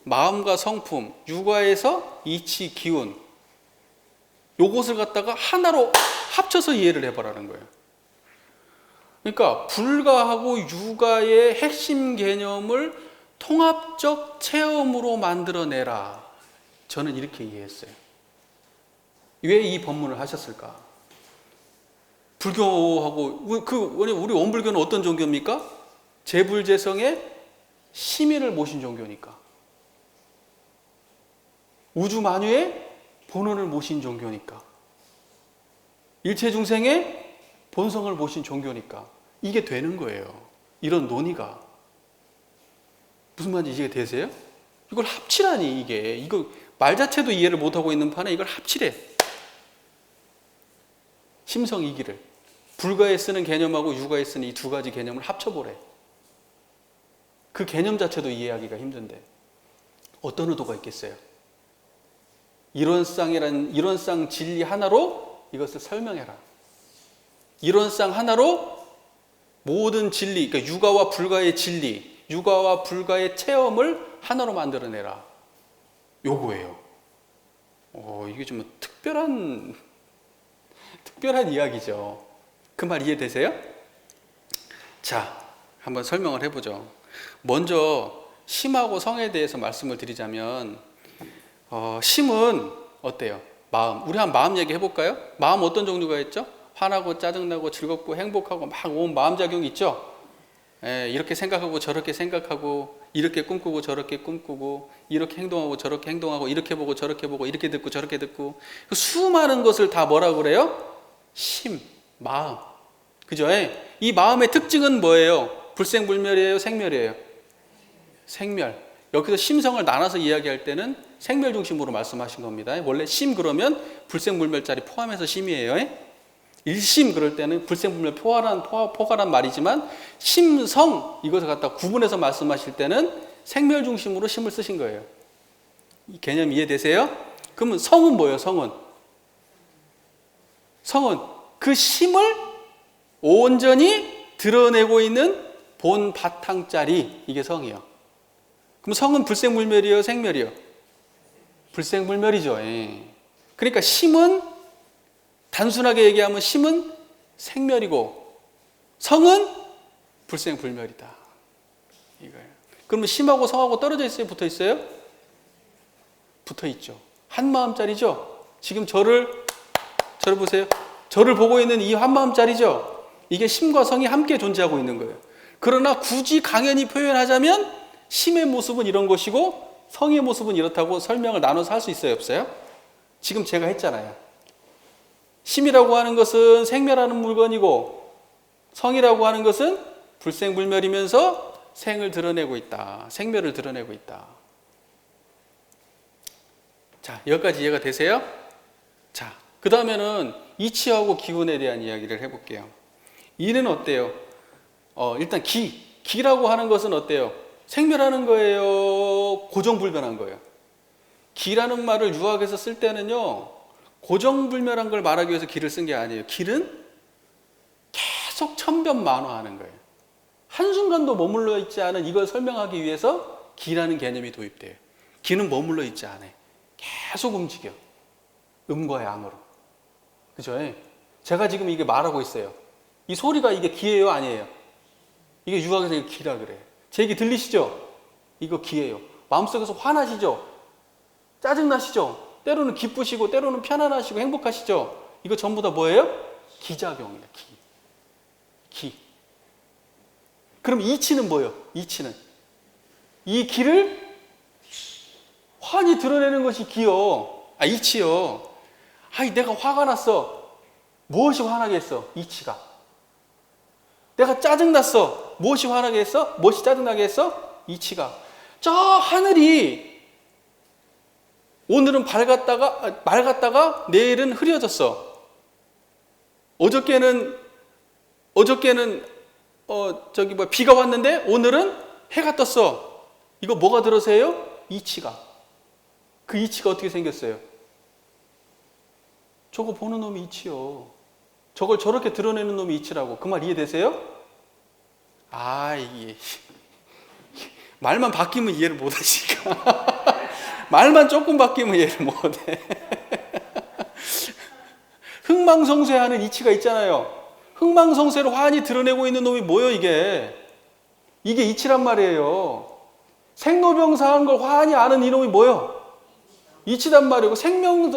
마음과 성품, 육아에서 이치, 기운, 요것을 갖다가 하나로 합쳐서 이해를 해보라는 거예요. 그러니까 불가하고 육아의 핵심 개념을 통합적 체험으로 만들어내라. 저는 이렇게 이해했어요. 왜 이 법문을 하셨을까? 불교하고 우리 원불교는 어떤 종교입니까? 재불재성의 심의를 모신 종교니까. 우주 만유의 본원을 모신 종교니까. 일체 중생의 본성을 모신 종교니까. 이게 되는 거예요. 이런 논의가. 무슨 말인지 이해가 되세요? 이걸 합치라니, 이거 말 자체도 이해를 못하고 있는 판에 이걸 합치래. 심성이기를. 불가에 쓰는 개념하고 육아에 쓰는 이 두 가지 개념을 합쳐보래. 그 개념 자체도 이해하기가 힘든데 어떤 의도가 있겠어요? 이론상 진리 하나로 이것을 설명해라. 이론상 하나로 모든 진리, 그러니까 육아와 불가의 진리, 육아와 불가의 체험을 하나로 만들어내라. 요거예요. 이게 좀 특별한 이야기죠. 그 말 이해되세요? 자, 한번 설명을 해보죠. 먼저 심하고 성에 대해서 말씀을 드리자면, 심은 어때요? 마음. 우리 한 마음 얘기 해볼까요? 마음 어떤 종류가 있죠? 화나고 짜증나고 즐겁고 행복하고 막 온 마음작용이 있죠? 이렇게 생각하고 저렇게 생각하고, 이렇게 꿈꾸고 저렇게 꿈꾸고, 이렇게 행동하고 저렇게 행동하고, 이렇게 보고 저렇게 보고, 이렇게 듣고 저렇게 듣고, 그 수많은 것을 다 뭐라고 그래요? 심, 마음. 그죠? 이 마음의 특징은 뭐예요? 불생불멸이에요? 생멸이에요? 생멸. 여기서 심성을 나눠서 이야기할 때는 생멸 중심으로 말씀하신 겁니다. 원래 심 그러면 불생불멸자리 포함해서 심이에요. 일심 그럴 때는 불생불멸 포괄한 말이지만, 심성 이것을 갖다 구분해서 말씀하실 때는 생멸 중심으로 심을 쓰신 거예요. 이 개념 이해되세요? 그러면 성은 뭐예요? 성은 그 심을 온전히 드러내고 있는 본 바탕짜리, 이게 성이요. 그럼 성은 불생불멸이요? 생멸이요? 불생불멸이죠. 그러니까 심은, 단순하게 얘기하면 심은 생멸이고 성은 불생불멸이다. 이거예요. 그러면 심하고 성하고 떨어져 있어요? 붙어 있어요? 붙어 있죠. 한 마음짜리죠. 지금 저를 보세요. 저를 보고 있는 이 한 마음짜리죠. 이게 심과 성이 함께 존재하고 있는 거예요. 그러나 굳이 강연히 표현하자면 심의 모습은 이런 것이고 성의 모습은 이렇다고 설명을 나눠서 할 수 있어요? 없어요? 지금 제가 했잖아요. 심이라고 하는 것은 생멸하는 물건이고 성이라고 하는 것은 불생불멸이면서 생을 드러내고 있다. 생멸을 드러내고 있다. 자, 여기까지 이해가 되세요? 자, 그 다음에는 이치하고 기운에 대한 이야기를 해볼게요. 이는 어때요? 일단 기라고 하는 것은 어때요? 생멸하는 거예요? 고정불변한 거예요? 기라는 말을 유학에서 쓸 때는요, 고정불멸한 걸 말하기 위해서 기를 쓴 게 아니에요. 기는 계속 천변만화하는 거예요. 한순간도 머물러 있지 않은 이걸 설명하기 위해서 기라는 개념이 도입돼요. 기는 머물러 있지 않아요. 계속 움직여. 음과 양으로. 그죠? 제가 지금 이게 말하고 있어요. 이 소리가 이게 기예요? 아니에요? 이게 유학에서 이게 기라 그래요. 제 얘기 들리시죠? 이거 기예요. 마음속에서 화나시죠? 짜증나시죠? 때로는 기쁘시고 때로는 편안하시고 행복하시죠? 이거 전부 다 뭐예요? 기작용이에요. 기. 그럼 이치는 뭐예요? 이치는 이 기를 환히 드러내는 것이 기요. 이치요. 내가 화가 났어. 무엇이 화나게 했어? 이치가. 내가 짜증났어. 무엇이 화나게 했어? 무엇이 짜증나게 했어? 이치가. 저 하늘이 오늘은 맑았다가 내일은 흐려졌어. 어저께는 비가 왔는데 오늘은 해가 떴어. 이거 뭐가 들어서요? 이치가. 그 이치가 어떻게 생겼어요? 저거 보는 놈이 이치요. 저걸 저렇게 드러내는 놈이 이치라고. 그 말 이해되세요? 이게 말만 바뀌면 이해를 못 하시니까. 말만 조금 바뀌면 이해를 못 해. 흥망성쇠하는 이치가 있잖아요. 흥망성쇠를 환히 드러내고 있는 놈이 뭐예요, 이게? 이게 이치란 말이에요. 생로병사한 걸 환히 아는 이놈이 뭐예요? 이치단 말이고,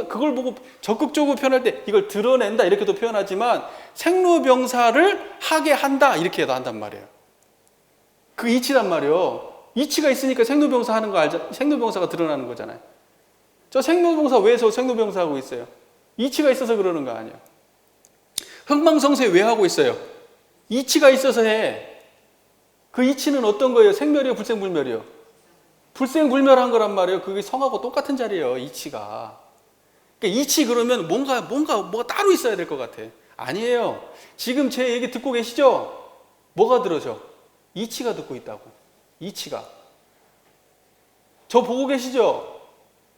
그걸 보고 적극적으로 표현할 때 이걸 드러낸다 이렇게도 표현하지만 생로병사를 하게 한다 이렇게도 한단 말이에요. 그 이치란 말이에요. 이치가 있으니까 생로병사 하는 거 알죠? 생로병사가 드러나는 거잖아요. 저 생로병사 왜 생로병사 하고 있어요? 이치가 있어서 그러는 거 아니에요. 흥망성쇠 왜 하고 있어요? 이치가 있어서 해. 그 이치는 어떤 거예요? 생멸이요? 불생불멸이요? 불생불멸한 거란 말이에요. 그게 성하고 똑같은 자리예요. 이치가. 그러니까 이치 그러면 뭐가 따로 있어야 될 것 같아. 아니에요. 지금 제 얘기 듣고 계시죠? 뭐가 들어져? 이치가 듣고 있다고. 이치가. 저 보고 계시죠?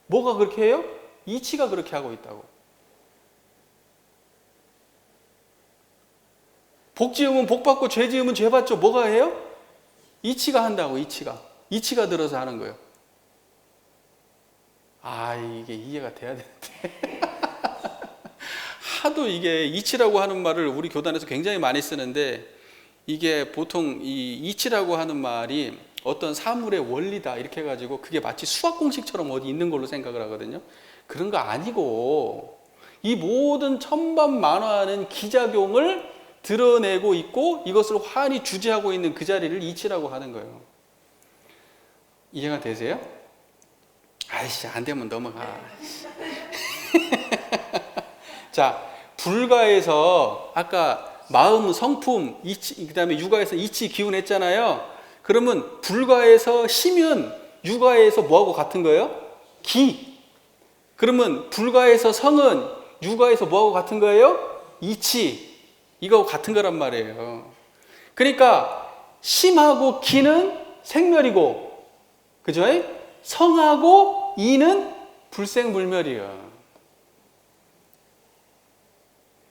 뭐가 그렇게 해요? 이치가 그렇게 하고 있다고. 복 지으면 복 받고 죄 지으면 죄 받죠. 뭐가 해요? 이치가 한다고. 이치가 들어서 하는 거예요. 이게 이해가 돼야 되는데. 하도 이게 이치라고 하는 말을 우리 교단에서 굉장히 많이 쓰는데, 이게 보통 이 이치라고 하는 말이 어떤 사물의 원리다 이렇게 해가지고 그게 마치 수학 공식처럼 어디 있는 걸로 생각을 하거든요. 그런 거 아니고, 이 모든 천반만화하는 기작용을 드러내고 있고 이것을 환히 주재하고 있는 그 자리를 이치라고 하는 거예요. 이해가 되세요? 안 되면 넘어가. 자, 불가에서 아까 마음, 성품, 이치, 그 다음에 육아에서 이치, 기운 했잖아요. 그러면 불가에서 심은 육아에서 뭐하고 같은 거예요? 기. 그러면 불가에서 성은 육아에서 뭐하고 같은 거예요? 이치. 이거하고 같은 거란 말이에요. 그러니까 심하고 기는 생멸이고, 그죠? 성하고 이는 불생불멸이에요.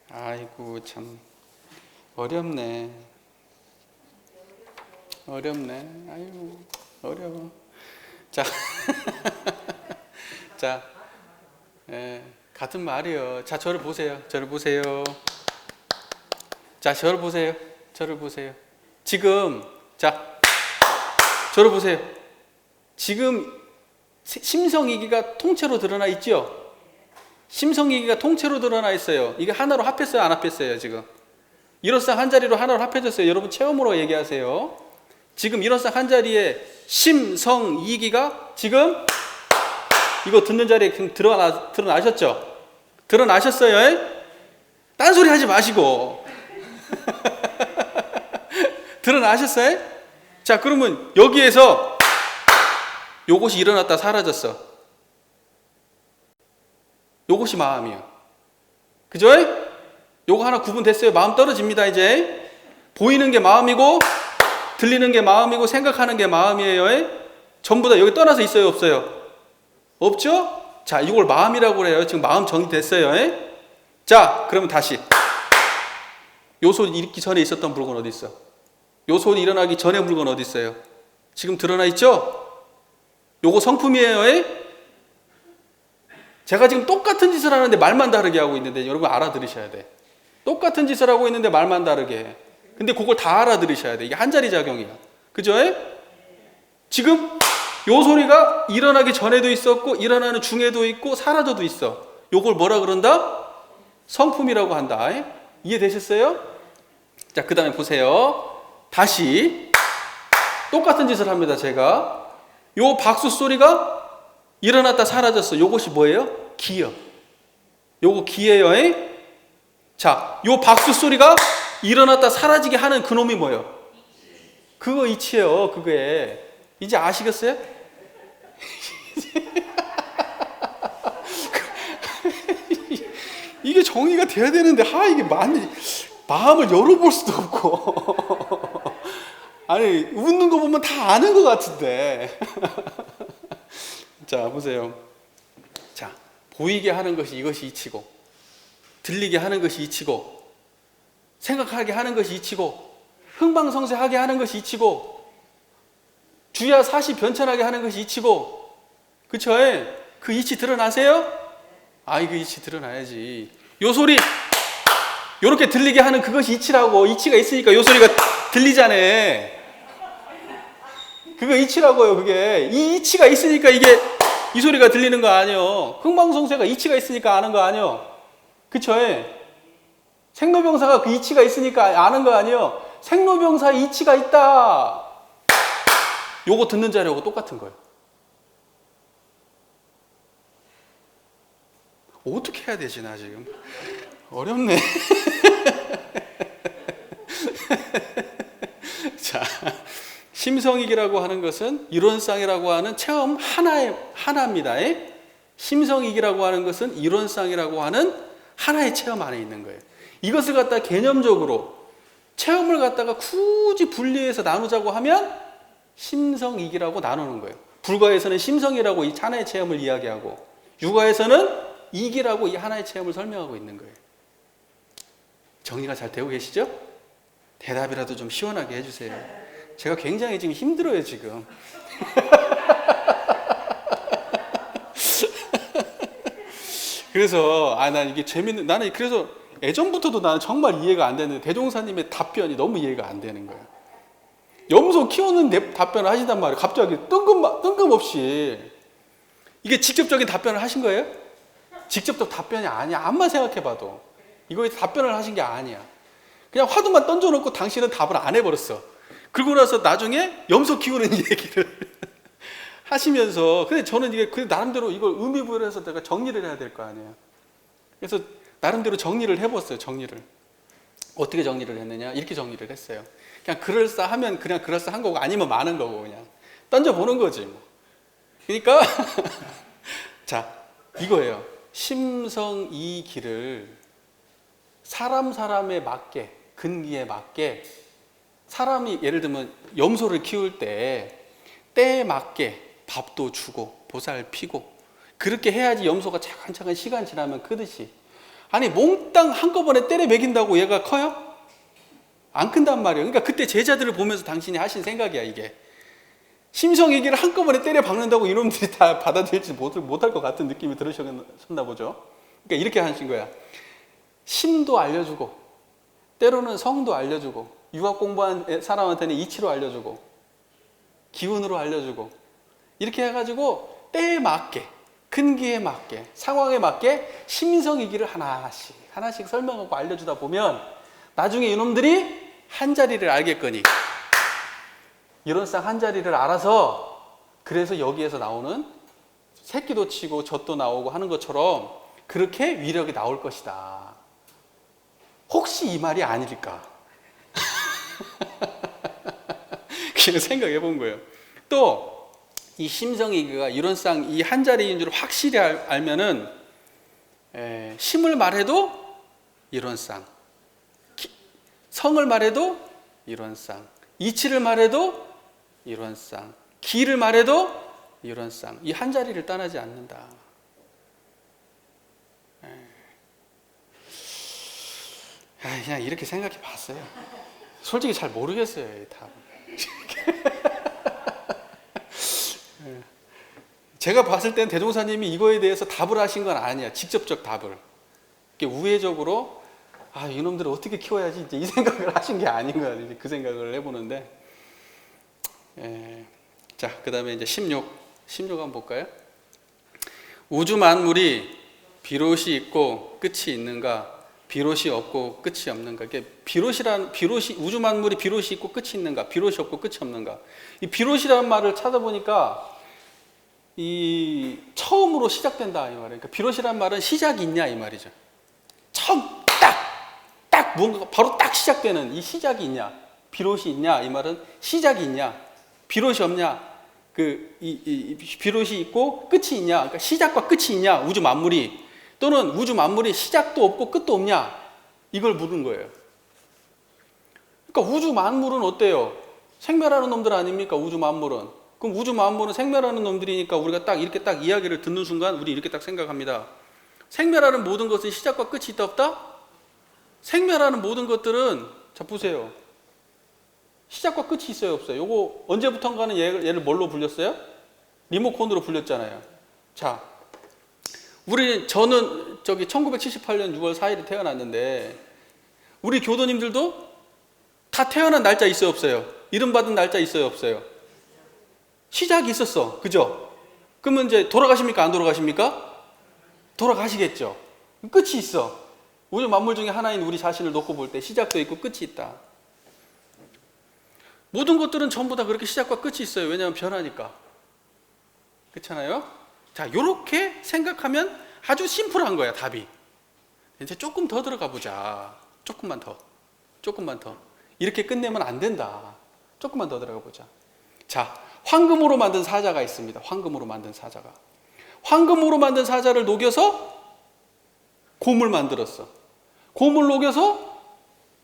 아이고 참 어렵네. 아이고 어려워. 자, 자, 같은 말이요. 자, 저를 보세요. 자, 저를 보세요. 지금, 자, 저를 보세요. 지금 심성이기가 통째로 드러나 있죠? 심성이기가 통째로 드러나 있어요. 이게 하나로 합했어요? 안 합했어요? 지금 일어상 한 자리로 하나로 합해졌어요. 여러분 체험으로 얘기하세요. 지금 일어상 한 자리에 심성이기가 지금 이거 듣는 자리에 드러나셨죠? 드러나셨어요? 딴소리 하지 마시고. 드러나셨어요? 자, 그러면 여기에서 요것이 일어났다 사라졌어. 요것이 마음이야. 그죠? 요거 하나 구분됐어요. 마음 떨어집니다, 이제. 보이는 게 마음이고, 들리는 게 마음이고, 생각하는 게 마음이에요. 전부 다 여기 떠나서 있어요, 없어요? 없죠? 자, 이걸 마음이라고 그래요. 지금 마음 정리됐어요. 자, 그러면 다시. 요 소리 일으키기 전에 있었던 물건 어디 있어? 요 소리 일어나기 전에 물건 어디 있어요? 지금 드러나 있죠? 요거 성품이에요. 제가 지금 똑같은 짓을 하는데 말만 다르게 하고 있는데 여러분 알아들으셔야 돼. 똑같은 짓을 하고 있는데 말만 다르게 해. 근데 그걸 다 알아들으셔야 돼. 이게 한 자리 작용이야. 그죠? 지금 요 소리가 일어나기 전에도 있었고 일어나는 중에도 있고 사라져도 있어. 요걸 뭐라 그런다? 성품이라고 한다. 이해되셨어요? 자, 그 다음에 보세요. 다시 똑같은 짓을 합니다. 제가 요 박수 소리가 일어났다 사라졌어. 요것이 뭐예요? 기요. 요거 기예요. 자, 요 박수 소리가 일어났다 사라지게 하는 그놈이 뭐예요? 그거 이치예요. 그게 이제 아시겠어요? 이게 정의가 돼야 되는데 이게 마음을 열어볼 수도 없고 아니 웃는 거 보면 다 아는 것 같은데 자, 보세요. 자, 보이게 하는 것이 이것이 이치고, 들리게 하는 것이 이치고, 생각하게 하는 것이 이치고, 흥망성쇠하게 하는 것이 이치고, 주야 사시 변천하게 하는 것이 이치고, 그쵸? 그 이치 드러나세요? 그 이치 드러나야지. 요 소리, 요렇게 들리게 하는 그것이 이치라고. 이치가 있으니까 요 소리가 들리잖아. 그거 이치라고요, 그게. 이 이치가 있으니까 이 소리가 들리는 거 아니요. 흥망성쇠가 이치가 있으니까 아는 거 아니요. 그쵸? 생로병사가 그 이치가 있으니까 아는 거 아니요. 생로병사 이치가 있다. 요거 듣는 자료하고 똑같은 거예요. 어떻게 해야 되지, 나 지금? 어렵네. 자, 심성이기라고 하는 것은 이론상이라고 하는 체험 하나입니다. 심성이기라고 하는 것은 이론상이라고 하는 하나의 체험 안에 있는 거예요. 이것을 갖다 개념적으로 체험을 갖다가 굳이 분리해서 나누자고 하면 심성이기라고 나누는 거예요. 불가에서는 심성이라고 이 하나의 체험을 이야기하고 육아에서는 이기라고 이 하나의 체험을 설명하고 있는 거예요. 정리가 잘 되고 계시죠? 대답이라도 좀 시원하게 해주세요. 제가 굉장히 지금 힘들어요, 지금. 그래서, 난 이게 나는 그래서 예전부터도 나는 정말 이해가 안 되는데, 대종사님의 답변이 너무 이해가 안 되는 거예요. 염소 키우는 답변을 하시단 말이에요. 갑자기 뜬금없이. 이게 직접적인 답변을 하신 거예요? 직접적 답변이 아니야. 암만 생각해봐도. 이거에 답변을 하신 게 아니야. 그냥 화두만 던져놓고 당신은 답을 안 해버렸어. 그러고 나서 나중에 염소 키우는 얘기를 하시면서, 근데 저는 이게 나름대로 이걸 의미부여를 해서 내가 정리를 해야 될 거 아니에요. 그래서 나름대로 정리를 해봤어요. 정리를. 어떻게 정리를 했느냐? 이렇게 정리를 했어요. 그냥 그럴싸하면 그냥 그럴싸한 거고 아니면 많은 거고 그냥 던져보는 거지 뭐. 그러니까 자, 이거예요. 심성이기를 사람에 맞게, 근기에 맞게, 사람이 예를 들면 염소를 키울 때에 맞게 밥도 주고 보살피고 그렇게 해야지 염소가 차근차근 시간 지나면 크듯이. 아니 몽땅 한꺼번에 때려 먹인다고 얘가 커요? 안 큰단 말이에요. 그러니까 그때 제자들을 보면서 당신이 하신 생각이야. 이게 심성이기를 한꺼번에 때려 박는다고 이놈들이 다 받아들일지 못할 것 같은 느낌이 들으셨나 보죠. 그러니까 이렇게 하신 거야. 심도 알려주고 때로는 성도 알려주고 유학 공부한 사람한테는 이치로 알려주고 기운으로 알려주고 이렇게 해가지고 때에 맞게, 근기에 맞게, 상황에 맞게 심성이기를 하나씩 설명하고 알려주다 보면 나중에 이놈들이 한 자리를 알겠거니 이론상 한 자리를 알아서 그래서 여기에서 나오는 새끼도 치고 젖도 나오고 하는 것처럼 그렇게 위력이 나올 것이다. 혹시 이 말이 아닐까? 그냥 생각해 본 거예요. 또 이 심성이가 이런 쌍, 이 한 자리인 줄 확실히 알면은 심을 말해도 이런 쌍, 성을 말해도 이런 쌍, 이치를 말해도 이런 쌍, 기를 말해도 이런 쌍. 이 한 자리를 떠나지 않는다. 그냥 이렇게 생각해 봤어요. 솔직히 잘 모르겠어요, 이 답. 제가 봤을 땐 대종사님이 이거에 대해서 답을 하신 건 아니야. 직접적 답을. 우회적으로 이놈들을 어떻게 키워야지 이제 이 생각을 하신 게 아닌가, 이제 그 생각을 해보는데. 자, 그 다음에 이제 16 한번 볼까요? 우주 만물이 비롯이 있고 끝이 있는가? 비롯이 없고 끝이 없는가? 우주 만물이 비롯이 있고 끝이 있는가? 비롯이 없고 끝이 없는가? 이 비롯이라는 말을 찾아보니까 이 처음으로 시작된다 이 말이에요. 그러니까 비롯이라는 말은 시작이 있냐 이 말이죠. 처음 딱 뭔가 바로 딱 시작되는 이 시작이 있냐, 비롯이 있냐 이 말은 시작이 있냐, 비롯이 없냐, 비롯이 있고 끝이 있냐, 그러니까 시작과 끝이 있냐 우주 만물이, 또는 우주 만물이 시작도 없고 끝도 없냐 이걸 물은 거예요. 그러니까 우주 만물은 어때요? 생멸하는 놈들 아닙니까? 우주 만물은. 그럼 우주 만물은 생멸하는 놈들이니까 우리가 딱 이렇게 딱 이야기를 듣는 순간 우리 이렇게 딱 생각합니다. 생멸하는 모든 것은 시작과 끝이 있다 없다? 생멸하는 모든 것들은, 자 보세요, 시작과 끝이 있어요 없어요? 요거 언제부턴가는 얘를 뭘로 불렸어요? 리모컨으로 불렸잖아요. 자, 저는 1978년 6월 4일에 태어났는데 우리 교도님들도 다 태어난 날짜 있어요 없어요? 이름 받은 날짜 있어요 없어요? 시작이 있었어, 그죠? 그러면 이제 돌아가십니까 안 돌아가십니까? 돌아가시겠죠. 끝이 있어. 우주 만물 중에 하나인 우리 자신을 놓고 볼 때 시작도 있고 끝이 있다. 모든 것들은 전부 다 그렇게 시작과 끝이 있어요. 왜냐하면 변하니까. 그렇잖아요? 자, 요렇게 생각하면 아주 심플한 거야, 답이. 이제 조금 더 들어가 보자. 조금만 더. 이렇게 끝내면 안 된다. 조금만 더 들어가 보자. 자, 황금으로 만든 사자가 있습니다. 황금으로 만든 사자를 녹여서 곰을 만들었어. 곰을 녹여서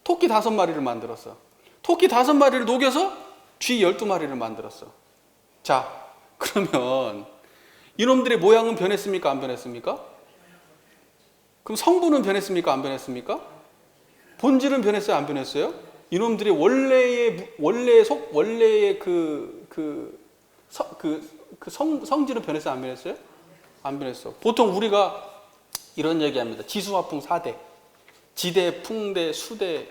토끼 5마리를 만들었어. 토끼 5마리를 녹여서 쥐 12마리를 만들었어. 자, 그러면 이놈들의 모양은 변했습니까? 안 변했습니까? 그럼 성분은 변했습니까? 안 변했습니까? 본질은 변했어요? 안 변했어요? 이놈들의 원래의 성질은 변했어요? 안 변했어요? 안 변했어. 보통 우리가 이런 얘기합니다. 지수화풍 4대. 지대, 풍대, 수대,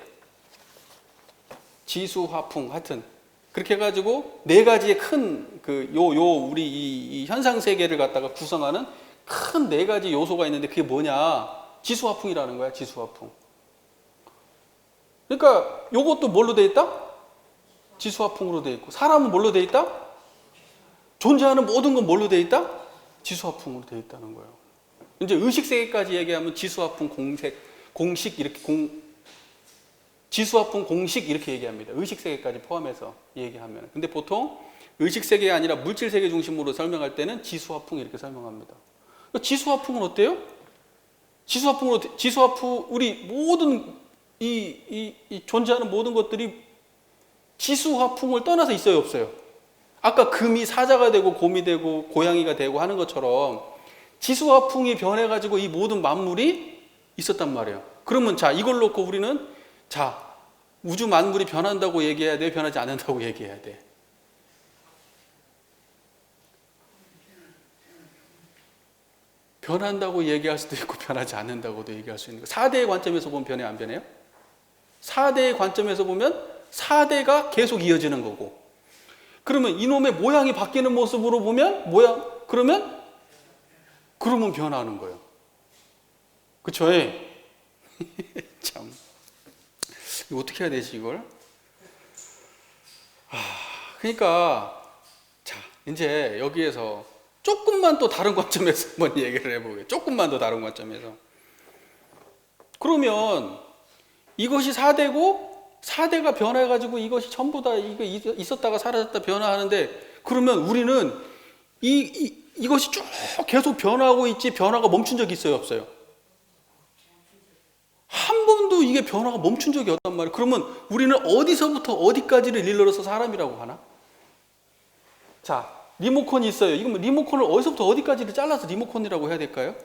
지수화풍, 하여튼 그렇게 해가지고 4가지의 큰 우리 이 현상 세계를 갖다가 구성하는 큰 4가지 요소가 있는데 그게 뭐냐? 지수화풍이라는 거야. 지수화풍. 그러니까 요것도 뭘로 돼 있다? 지수화풍으로 돼 있고, 사람은 뭘로 돼 있다? 존재하는 모든 건 뭘로 돼 있다? 지수화풍으로 돼 있다는 거예요. 이제 의식 세계까지 얘기하면 지수화풍 공식 이렇게 지수화풍 공식 이렇게 얘기합니다. 의식 세계까지 포함해서 얘기하면. 근데 보통 의식 세계가 아니라 물질 세계 중심으로 설명할 때는 지수화풍 이렇게 설명합니다. 지수화풍은 어때요? 지수화풍 우리 모든 이 존재하는 모든 것들이 지수화풍을 떠나서 있어요 없어요? 아까 금이 사자가 되고 곰이 되고 고양이가 되고 하는 것처럼 지수화풍이 변해가지고 이 모든 만물이 있었단 말이에요. 그러면 자, 이걸 놓고 우리는 자, 우주 만물이 변한다고 얘기해야 돼? 변하지 않는다고 얘기해야 돼? 변한다고 얘기할 수도 있고 변하지 않는다고도 얘기할 수 있는 거. 4대의 관점에서 보면 변해 안 변해요? 4대의 관점에서 보면 4대가 계속 이어지는 거고, 그러면 이놈의 모양이 바뀌는 모습으로 보면 그러면 변하는 거예요. 그쵸? 참, 이거 어떻게 해야 되지 이걸? 그러니까 자, 이제 여기에서 조금만 또 다른 관점에서 한번 얘기를 해보게요. 조금만 더 다른 관점에서. 그러면 이것이 4대고 4대가 변해가지고 이것이 전부 다 이거 있었다가 사라졌다 변화하는데, 그러면 우리는 이것이 쭉 계속 변화하고 있지 변화가 멈춘 적이 있어요, 없어요? 한 번도 이게 변화가 멈춘 적이 없단 말이에요. 그러면 우리는 어디서부터 어디까지를 일러서 사람이라고 하나? 자, 리모컨이 있어요. 이건 리모컨을 어디서부터 어디까지를 잘라서 리모컨이라고 해야 될까요?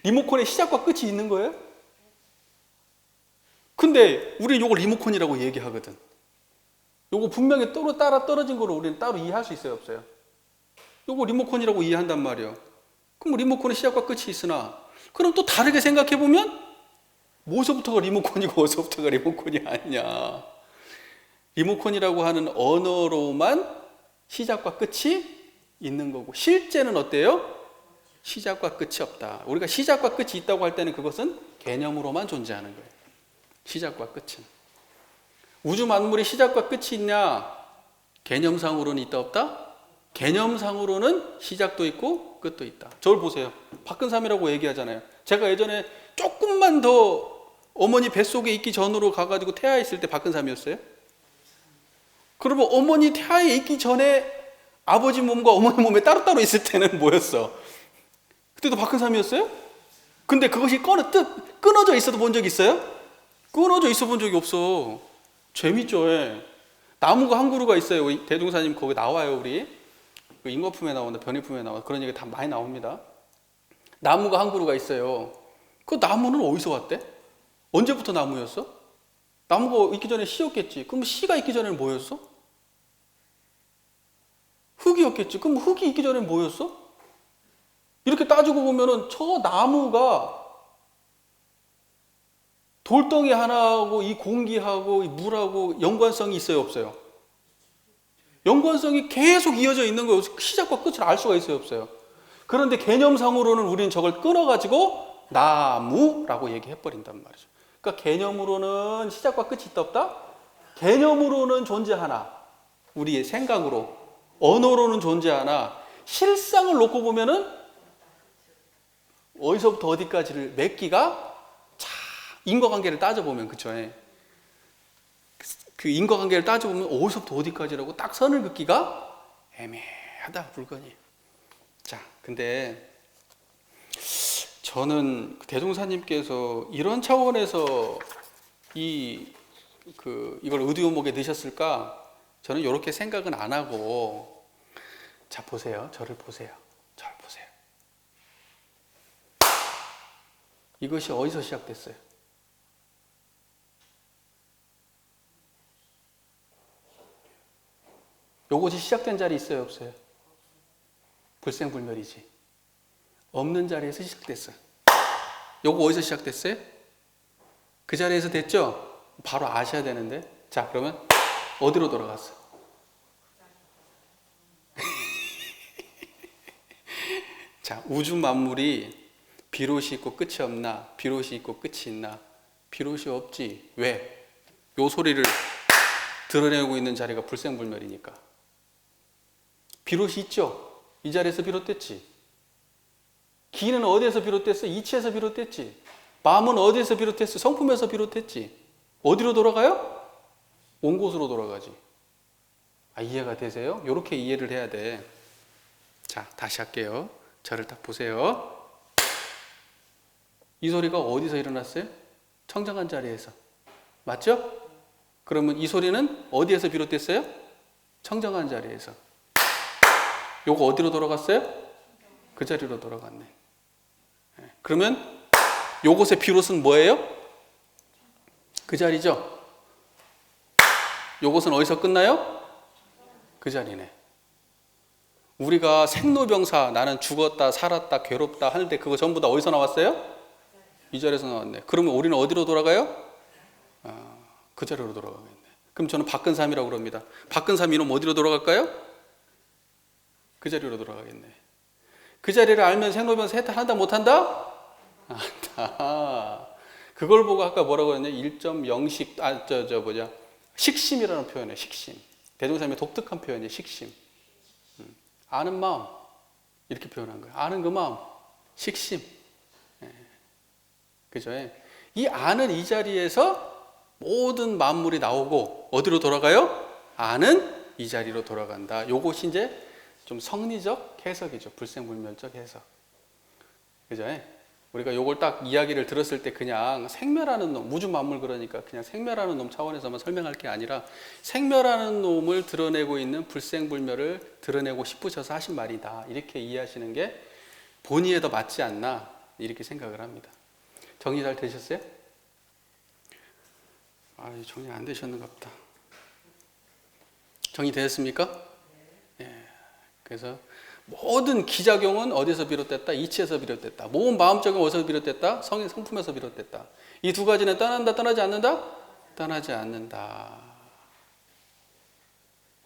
리모컨의 시작과 끝이 있는 거예요? 근데 우리는 이걸 리모컨이라고 얘기하거든. 요거 분명히 따라 떨어진 거로 우리는 따로 이해할 수 있어요, 없어요? 요거 리모컨이라고 이해한단 말이에요. 그럼 리모컨의 시작과 끝이 있으나, 그럼 또 다르게 생각해 보면 뭐서부터가 리모컨이고 어디서부터가 리모컨이 아니냐. 리모컨이라고 하는 언어로만 시작과 끝이 있는 거고, 실제는 어때요? 시작과 끝이 없다. 우리가 시작과 끝이 있다고 할 때는 그것은 개념으로만 존재하는 거예요. 시작과 끝은. 우주 만물이 시작과 끝이 있냐? 개념상으로는 있다 없다? 개념상으로는 시작도 있고 끝도 있다. 저를 보세요. 박근삼이라고 얘기하잖아요. 제가 예전에 조금만 더 어머니 뱃속에 있기 전으로 가가지고 태아했을 때 박근삼이었어요? 그러면 어머니 태아에 있기 전에 아버지 몸과 어머니 몸에 따로따로 있을 때는 뭐였어? 그때도 박근삼이었어요? 근데 그것이 끊어져 있어도 본 적 있어요? 끊어져 있어 본 적이 없어. 재밌죠? 예. 나무가 한 그루가 있어요. 대종사님 거기 나와요, 우리. 그 인거품에 나온다, 변이품에 나온다. 그런 얘기 다 많이 나옵니다. 나무가 한 그루가 있어요. 그 나무는 어디서 왔대? 언제부터 나무였어? 나무가 있기 전에 씨였겠지. 그럼 씨가 있기 전에는 뭐였어? 흙이었겠지. 그럼 흙이 있기 전에는 뭐였어? 이렇게 따지고 보면은 저 나무가 돌덩이 하나하고 이 공기하고 이 물하고 연관성이 있어요, 없어요? 연관성이 계속 이어져 있는 거예요. 시작과 끝을 알 수가 있어요, 없어요? 그런데 개념상으로는 우리는 저걸 끊어가지고 나무라고 얘기해버린단 말이죠. 그러니까 개념으로는 시작과 끝이 있다 없다? 개념으로는 존재하나, 우리의 생각으로, 언어로는 존재하나, 실상을 놓고 보면은 어디서부터 어디까지를 맺기가 인과관계를 따져보면, 그쵸? 그 인과관계를 따져보면 어디서부터 어디까지라고 딱 선을 긋기가 애매하다, 물건이. 자, 근데 저는 대종사님께서 이런 차원에서 이걸 의도목에 넣으셨을까? 저는 이렇게 생각은 안 하고, 자, 보세요. 저를 보세요. 저를 보세요. 이것이 어디서 시작됐어요? 요것이 시작된 자리 있어요, 없어요? 불생불멸이지. 없는 자리에서 시작됐어요. 요거 어디서 시작됐어요? 그 자리에서 됐죠? 바로 아셔야 되는데. 자, 그러면 어디로 돌아갔어? 자, 우주 만물이 비롯이 있고 끝이 없나? 비롯이 있고 끝이 있나? 비롯이 없지. 왜? 요 소리를 드러내고 있는 자리가 불생불멸이니까. 비롯이 있죠? 이 자리에서 비롯됐지. 기는 어디에서 비롯됐어? 이치에서 비롯됐지. 마음은 어디에서 비롯됐어? 성품에서 비롯됐지. 어디로 돌아가요? 온 곳으로 돌아가지. 이해가 되세요? 이렇게 이해를 해야 돼. 자, 다시 할게요. 저를 딱 보세요. 이 소리가 어디서 일어났어요? 청정한 자리에서. 맞죠? 그러면 이 소리는 어디에서 비롯됐어요? 청정한 자리에서. 요거 어디로 돌아갔어요? 그 자리로 돌아갔네. 그러면 요것의 비롯은 뭐예요? 그 자리죠? 요것은 어디서 끝나요? 그 자리네. 우리가 생로병사, 나는 죽었다, 살았다, 괴롭다 하는데 그거 전부 다 어디서 나왔어요? 이 자리에서 나왔네. 그러면 우리는 어디로 돌아가요? 그 자리로 돌아가겠네. 그럼 저는 박근삼이라고 그럽니다. 박근삼 이놈 어디로 돌아갈까요? 그 자리로 돌아가겠네. 그 자리를 알면 생로병사 해탈한다 못한다? 안다. 그걸 보고 아까 뭐라고 했냐? 1.0식, 식심이라는 표현이에요. 식심. 대종사님의 독특한 표현이에요. 식심. 아는 마음. 이렇게 표현한 거예요. 아는 그 마음. 식심. 그죠? 이 아는 이 자리에서 모든 만물이 나오고 어디로 돌아가요? 아는 이 자리로 돌아간다. 요것이 이제 좀 성리적 해석이죠. 불생불멸적 해석. 그죠? 우리가 요걸 딱 이야기를 들었을 때 그냥 생멸하는 놈, 우주 만물 그러니까 그냥 생멸하는 놈 차원에서만 설명할 게 아니라 생멸하는 놈을 드러내고 있는 불생불멸을 드러내고 싶으셔서 하신 말이다. 이렇게 이해하시는 게 본의에 더 맞지 않나 이렇게 생각을 합니다. 정리 잘 되셨어요? 정리 안 되셨는가 보다. 정리되었습니까? 예. 그래서 모든 기작용은 어디서 비롯됐다? 이치에서 비롯됐다. 모든 마음적인 어디서 비롯됐다? 성품에서 비롯됐다. 이 두 가지는 떠난다, 떠나지 않는다? 떠나지 않는다.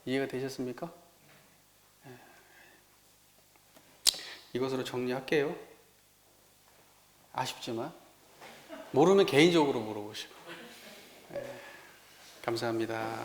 이해가 되셨습니까? 예. 이것으로 정리할게요. 아쉽지만 모르면 개인적으로 물어보시고. 예. 감사합니다.